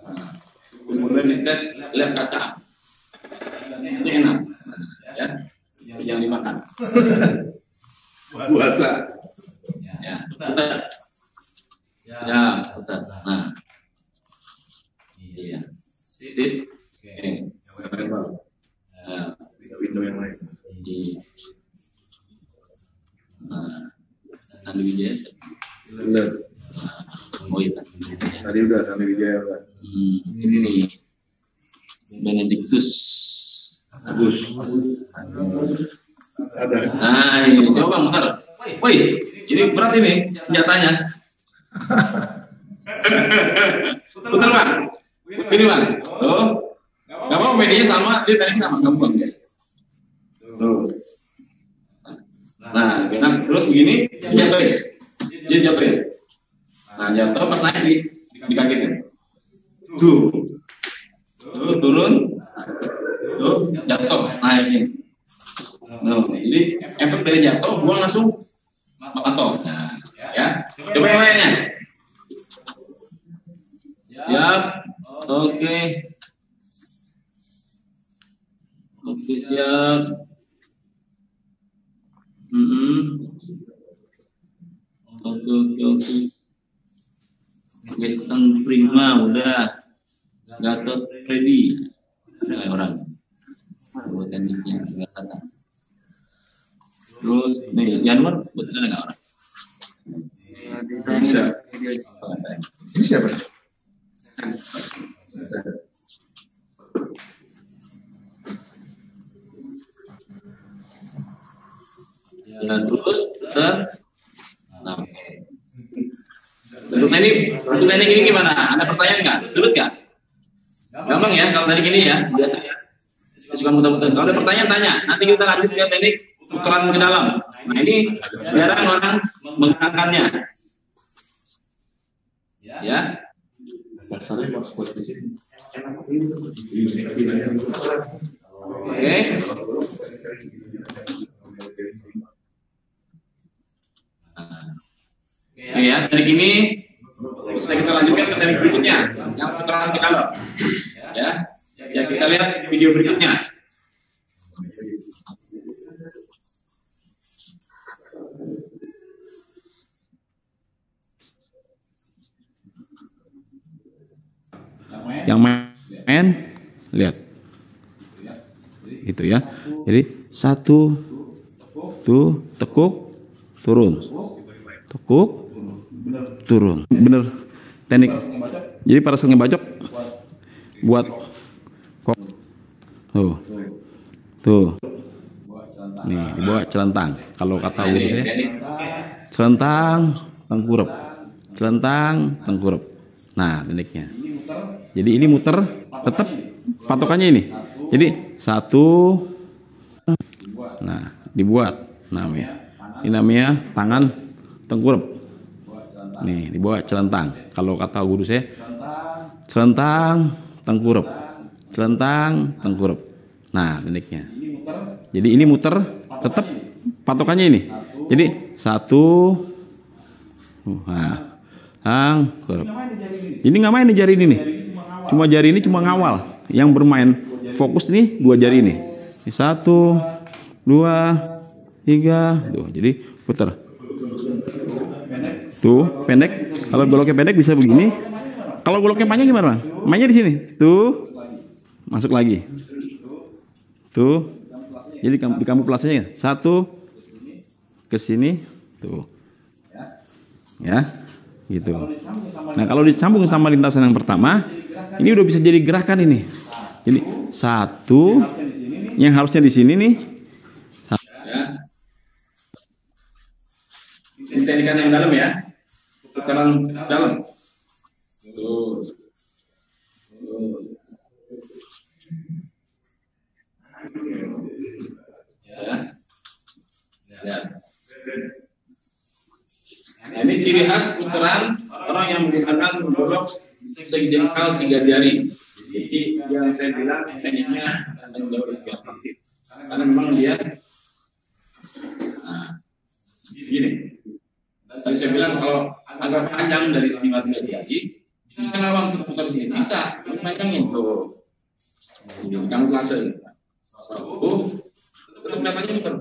Nah, kemudian dites lihat kaca. Ini enak, ya. Jangan dimakan. Puasa. Ya, putar. Ya, putar. Nah, iya, sip. Oke. Nah, Window yang lain. Nah, Andi Wijaya. Benar. Oh iya. Tadi udah Sandi Wijaya udah. Ini nih Benedictus Agus. Ada. Nah ini coba muter. Wih, ini berat ini senjatanya. Putar bang. Ini bang. Tuh. Gak mau medianya sama. Dia tadi sama gampang ya. Tuh. Nah, terus begini jatuh. Dia jatuh. Nah, jatuh pas naik di kakinya. Tuh. Tuh, turun. Tuh, jatuh, naiknya. Nah, jadi efek dari jatuh, gua langsung matok. Nah, ya. Coba yang lainnya. Siap. Oke. Oke, siap. Oke. Oke, setengah prima udah. Gatot ready. Ada orang. Buat tekniknya Gatot. Terus nih Januar betul ada nggak orang? Bisa. Ini siapa? Ya, terus nah, oke. Untuk teknik ini gimana? Ada pertanyaan nggak? Sulit nggak? Gampang ya kalau teknik ini ya biasanya suka muter-muter. Kalau ada pertanyaan tanya. Nanti kita lanjut ke teknik putaran ke dalam. Nah ini jarang orang menggunakannya. Ya. Dasarnya pas buat di sini. Oke. Nah, ya, teknik ini bisa kita lanjutkan ke teknik berikutnya yang putaran ke dalam. Ya. Ya, kita lihat video berikutnya. Yang main lihat itu ya, jadi satu tuh tekuk turun, tekuk turun, bener teknik. Jadi pada saat ngebacok buat tuh nih dibawa celentang, kalau kata urusnya celentang tengkurep, celentang tengkurep. Nah tekniknya, jadi ini muter tetap patokannya ini, jadi satu, nah dibuat namanya, ini namanya tangan tengkurep, nih dibawa celentang, kalau kata guru saya celentang tengkurep, celentang tengkurep. Nah tekniknya, jadi ini muter tetap patokannya ini, jadi satu, nah tengkurep. Ini nggak main di jari ini nih, cuma jari ini cuma ngawal, yang bermain fokus nih dua jari ini, satu, dua, tiga, tuh, jadi putar. Tuh pendek, kalau goloknya pendek bisa begini, kalau goloknya panjang gimana? Mainnya di sini, tuh, masuk lagi, tuh, jadi di kamuflasenya satu ke sini, tuh, ya, gitu. Nah kalau disambung sama lintasan yang pertama, ini udah bisa jadi gerakan ini. Jadi satu, yang harusnya di sini nih. Ya. Ini teknikan yang dalam ya, putaran dalam. Tuh. Ya. Ya. Nah, ini ciri khas putaran orang yang menggunakan golok segitiga 3 jari. Jadi yang saya bilang tekniknya akan jauh lebih efektif karena memang dia gini. Tadi saya bilang kalau agak panjang dari segitiga 3 jari bisa ngawang putar sini, bisa panjangin tuh. Kamu klase. Tetap dapatnya muter.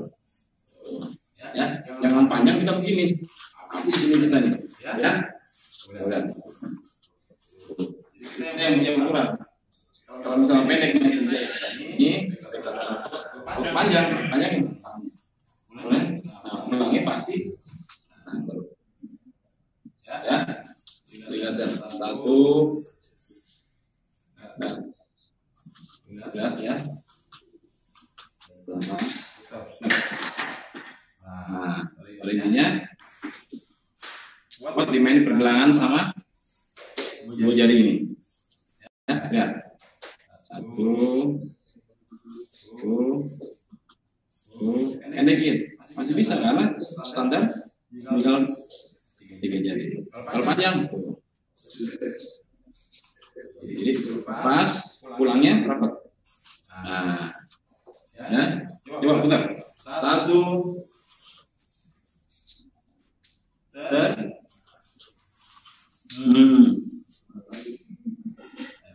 Ya, jangan panjang kita begini. Habis ini kita nih, ya. Udah. Ini yang punya ukuran. Kalau misalnya pendek ini panjang, panjangin. Boleh? Nah, ulangnya pasti. Ya. Lihat dan satu. Lihat ya. Nah, intinya buat dimain pergelangan sama dua jari ini. Ya. Satu, endekin. Masih bisa karena standar tinggal 3 jari. Kalau panjang, jadi pas pulangnya rapat. Nah, ya, coba putar. Satu,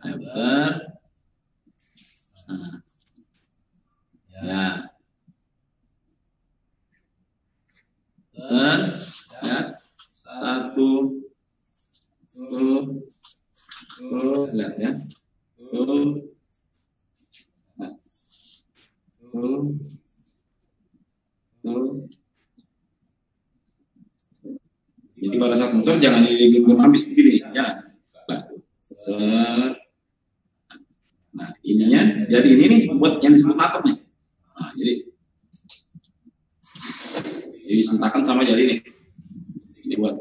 ayo putar. Ya. Putar. Ya. Satu. Lihat ya. Jadi pada saat muter jangan digunting habis begini, jangan. Nah, ininya jadi ini nih buat yang disebut matok nih. Nah, jadi sentakan sama jari nih. Ini buat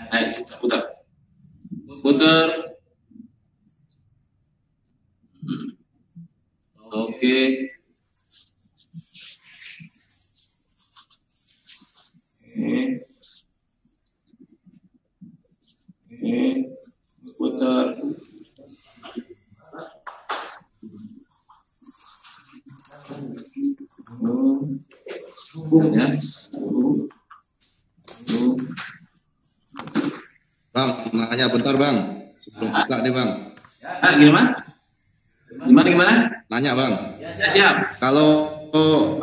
ayo putar. Oke. Putar. Ya. Bang, nanya bentar bang. Sebelum buka nih bang. Gimana? Gimana? Nanya bang. Ya, siap. Kalau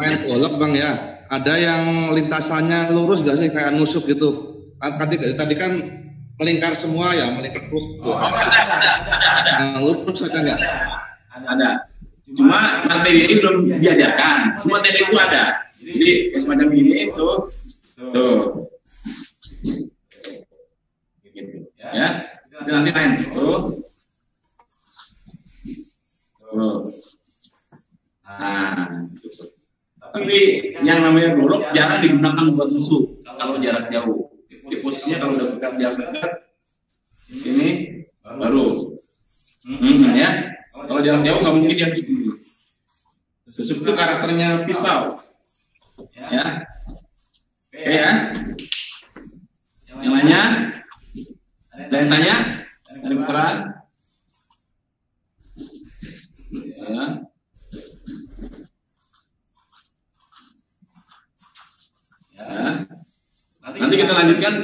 main golok bang ya, ada yang lintasannya lurus gak sih kayak nusuk gitu? Tadi kan melingkar semua ya, melingkar terus. Nah, lurus ada nggak? Ada. Cuma materi ini belum diajarkan. Cuma teknik itu ada. Jadi semacam ini tuh. Ya. Itu nanti main tuh. Nah, tapi yang namanya golok jarang digunakan buat musuh kalau jarak jauh. Di posisinya kalau udah jarak dekat, ini baru. Ya. Kalau jarak jauh nggak mungkin dia tusuk dulu. Tusuk itu karakternya pisau. Ya. Oke ya. Yang lainnya? Ada yang tanya? Ada peran? Ya. Ya. Nanti kita lanjutkan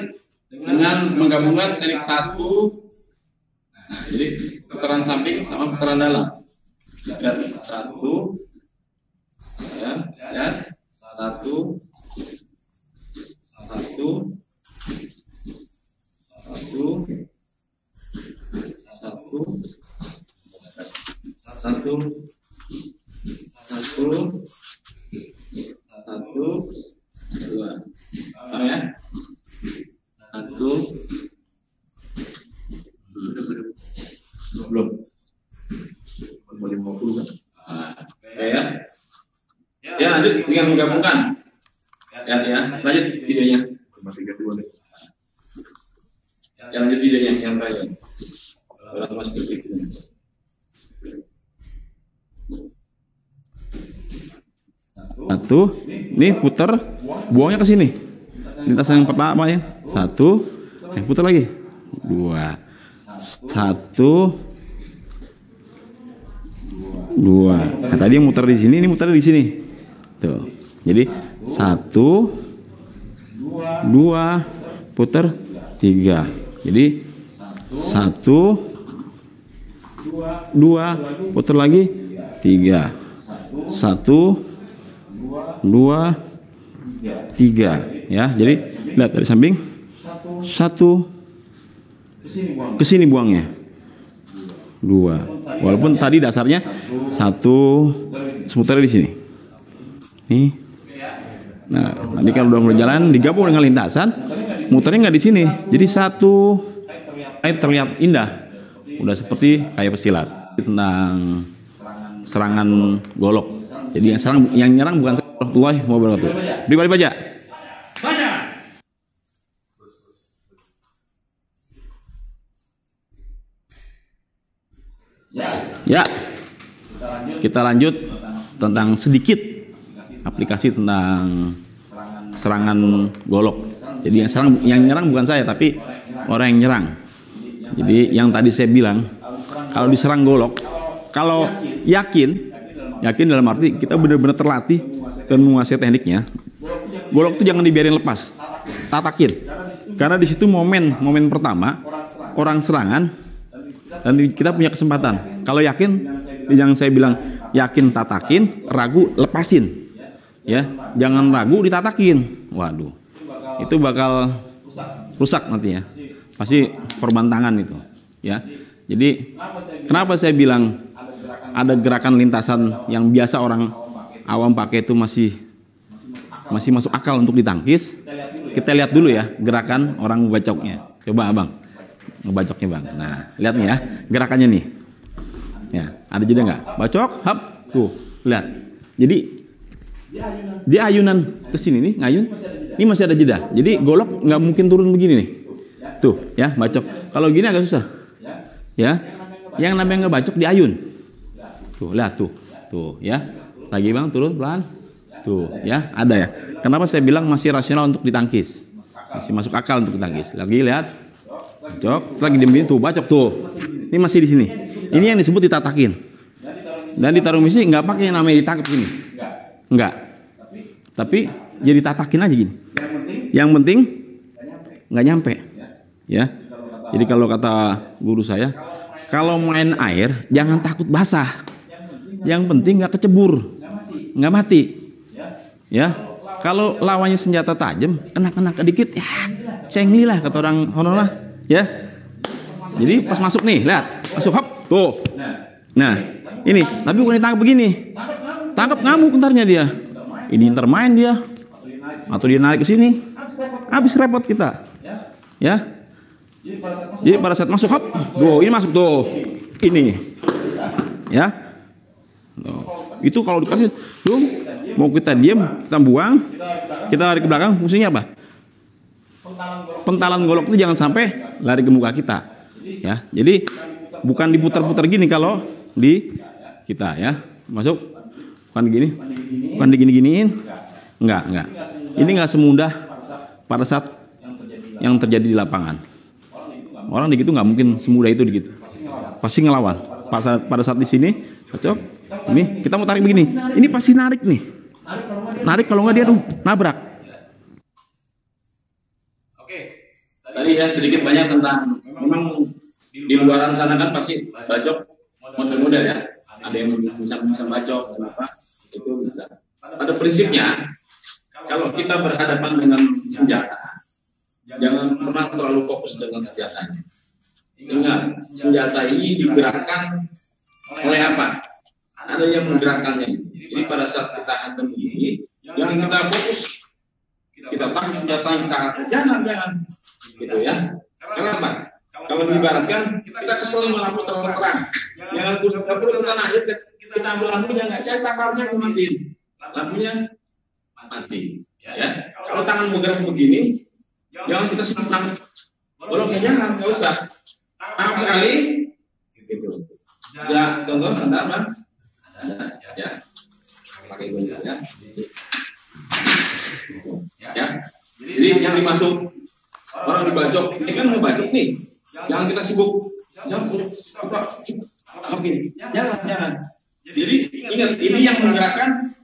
dengan menggabungkan teknik satu. Nah, jadi putaran samping sama putaran dalam. Lihat satu, ya, lihat satu, dua. Oh ya, satu. Belum 50 kan? Ya. Ya lanjut dengan menggabungkan. Ya, lanjut videonya. Ya lanjut videonya yang terakhir. Mas seperti itu. Satu, ini putar, buangnya ke sini. Lintasan yang pertama ya. Satu, putar lagi. Dua. Satu, dua. Nah, tadi yang muter di sini, ini muter di sini. Tuh. Jadi satu, dua, putar, tiga. Jadi satu, dua, putar lagi, tiga. Satu, dua, tiga. Ya, jadi lihat dari samping. Satu, ke sini buangnya. Dua. Walaupun tadi dasarnya satu, seputar di sini. Nih. Nah, nanti kalau udah mulai jalan digabung dengan lintasan, muternya nggak di sini. Jadi satu, terlihat indah. Udah seperti kayak pesilat. Tentang serangan golok. Jadi yang nyerang bukan Warahmatullahi Wabarakatuh. Pribadi baca. Ya, kita lanjut tentang sedikit aplikasi tentang serangan golok. Jadi yang nyerang bukan saya, tapi orang yang nyerang. Jadi yang tadi saya bilang, kalau diserang golok, kalau yakin dalam arti kita benar-benar terlatih dan menguasai tekniknya, golok itu jangan dibiarin lepas, tatakin. Karena di situ momen pertama orang serangan. Dan kita punya kesempatan. Kalau yakin, yang saya bilang yakin tatakin, ragu lepasin. Ya, jangan ragu ditatakin. Waduh, itu bakal rusak nantinya. Pasti korban tangan itu. Ya, jadi kenapa saya bilang ada gerakan lintasan yang biasa orang awam pakai itu masih masuk akal untuk ditangkis? Kita lihat dulu ya gerakan orang membacoknya. Coba abang. Ngebacoknya bang. Nah, lihat nih ya gerakannya nih. Ya, ada jeda nggak? Bacok, hap, tuh, lihat. Jadi dia ayunan ke sini nih, ngayun. Ini masih ada jeda. Jadi golok nggak mungkin turun begini nih. Tuh, ya, bacok. Kalau gini agak susah. Ya, yang namanya ngebacok diayun. Tuh, lihat tuh. Tuh ya. Lagi Bang, turun pelan. Tuh ya, ada ya. Kenapa saya bilang masih rasional untuk ditangkis? Masih masuk akal untuk ditangkis. Lagi lihat. Cok, lagi diem tuh, bacok tuh. Ini masih di sini. Ini yang disebut ditatakin. Dan di tarung misi nggak pakai yang namanya ditangkap gini. Enggak. Tapi jadi tatakin aja gini. Yang penting nggak nyampe. Ya. Jadi kalau kata guru saya, kalau main air jangan takut basah. Yang penting nggak kecebur, nggak mati. Ya. Kalau lawannya senjata tajam, kena kedikit, ya cengli lah kata orang honor lah. Ya. Jadi pas masuk nih, lihat, masuk hop, tuh. Nah, ini, tapi bukan ditangkap begini. Tangkap ngamuk entarnya dia. Ini ntar main dia. Atau dia narik ke sini. Habis repot kita. Ya. Jadi pada saat masuk hop, tuh, ini masuk tuh. Ini. Ya. Tuh. Itu kalau dikasih tuh, mau kita diam, kita buang, kita lari ke belakang, fungsinya apa? Pentalan golok itu jangan sampai lari ke muka kita. Ya. Jadi bukan diputar-putar gini kalau di kita ya. Masuk bukan digini-giniin. Enggak. Ini enggak semudah pada saat yang terjadi di lapangan. Orang di gitu nggak mungkin semudah itu di gitu. Pasti ngelawan. Pada saat di sini, cocok. Ini kita mau tarik begini. Ini pasti narik nih. Narik kalau nggak dia tuh nabrak. Oke. Tadi ya sedikit banyak tentang memang di luaran sana kan pasti bacok model-model ya. Ada yang bisa bacok dan apa itu bisa. Pada prinsipnya kalau kita berhadapan dengan senjata, jangan pernah terlalu fokus dengan senjatanya. Ingat, senjata ini digerakkan oleh apa? Ada yang menggerakkannya. Jadi pada saat kita hantam ini, jangan kita fokus. Kita tangkap senjata yang kita angkat. Jangan. Gitu ya. Kenapa? Kalau diibaratkan, kita kesel dengan lampu terang. Jangan perlu kita aja, kita ambil lampunya nggak, saya sakarnya kematiin. Lampunya mati. Ya. Kalau tangan bergerak begini, jangan kita senang. Bolongnya jangan, nggak usah. Tangkap sekali, gitu. Ya, contoh, bentar, Bang. Ya, pakai gunting ya. Ya, jadi yang dimasuk orang dibacok, ini kan mau bacok nih. Jangan kita sibuk. Jangan. Jadi ingat, ini yang menggerakkan.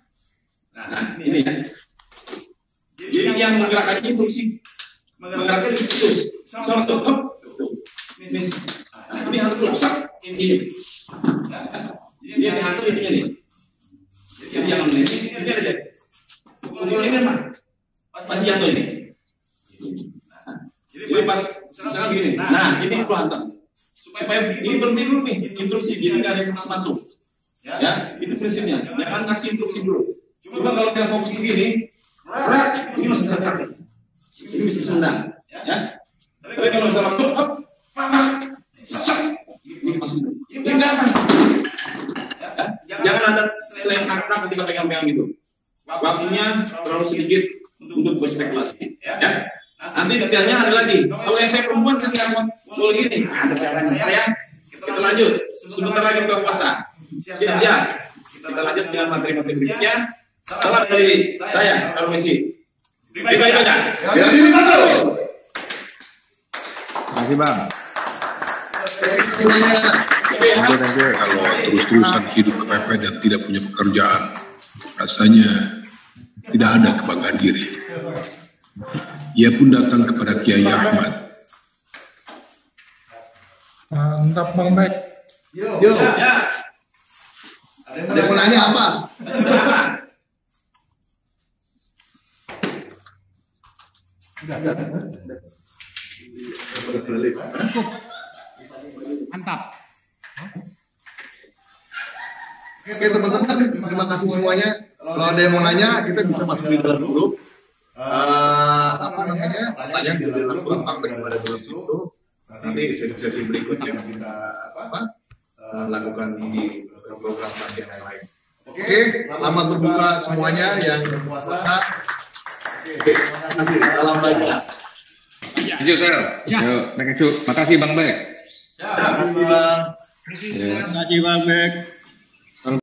Nah, ini ya. Jadi yang menggerakkan ini fungsi menggerakkan itu putus. Sama tutup. Ini harus rusak ini. Jadi yang dihantar intinya nih. Jadi jangan ini aja. Pukul ini mah pas jatuh ini. Jadi pas misalnya begini. Nah, ini perlu hantar. Supaya ini berhenti dulu nih instruksi, jadi nggak ada yang masuk. Ya, itu prinsipnya. Jangan kasih instruksi dulu. Coba kalau kita fokus begini, ini masih bisa tarik. Ini bisa sendang. Ya. Tapi kalau misalnya ini masih. Ini enggak kan? Jangan ada selain angkat ketika pegang-pegang gitu. Waktunya terlalu sedikit untuk berspekulasi. Ya. Nanti detailnya ada lagi. Kalau yang saya perempuan ketika mau gini, ada caranya. Ya. Kita lanjut. Sebentar lagi buka puasa. Siap-siap. Kita lanjut dengan materi-materi berikutnya. Salam dari saya, Tarung Misi. Pribadi baca. Bela satu. Terima kasih Bang. Kalau terus-terusan hidup kepepet dan tidak punya pekerjaan, rasanya tidak ada kebanggaan diri. Ia pun datang kepada Kiai Ahmad. Mantap Bang Bek. Yo. Ada yang mau nanya apa? Mantap. Oke teman-teman, terima kasih semuanya. Kalau ada yang mau nanya, kita bisa masuk di dalam grup. Apa namanya? Tanya di dalam grup, pada grup itu. Nanti sesi-sesi berikutnya kita lakukan di program pelatihan yang lain. Oke, selamat berbuka semuanya yang berpuasa. Oke, terima kasih. Salam baca. Thank you, Sir. Yo, makasih Bang Bek. Terima kasih, Bang. Terima kasih Bang Bek.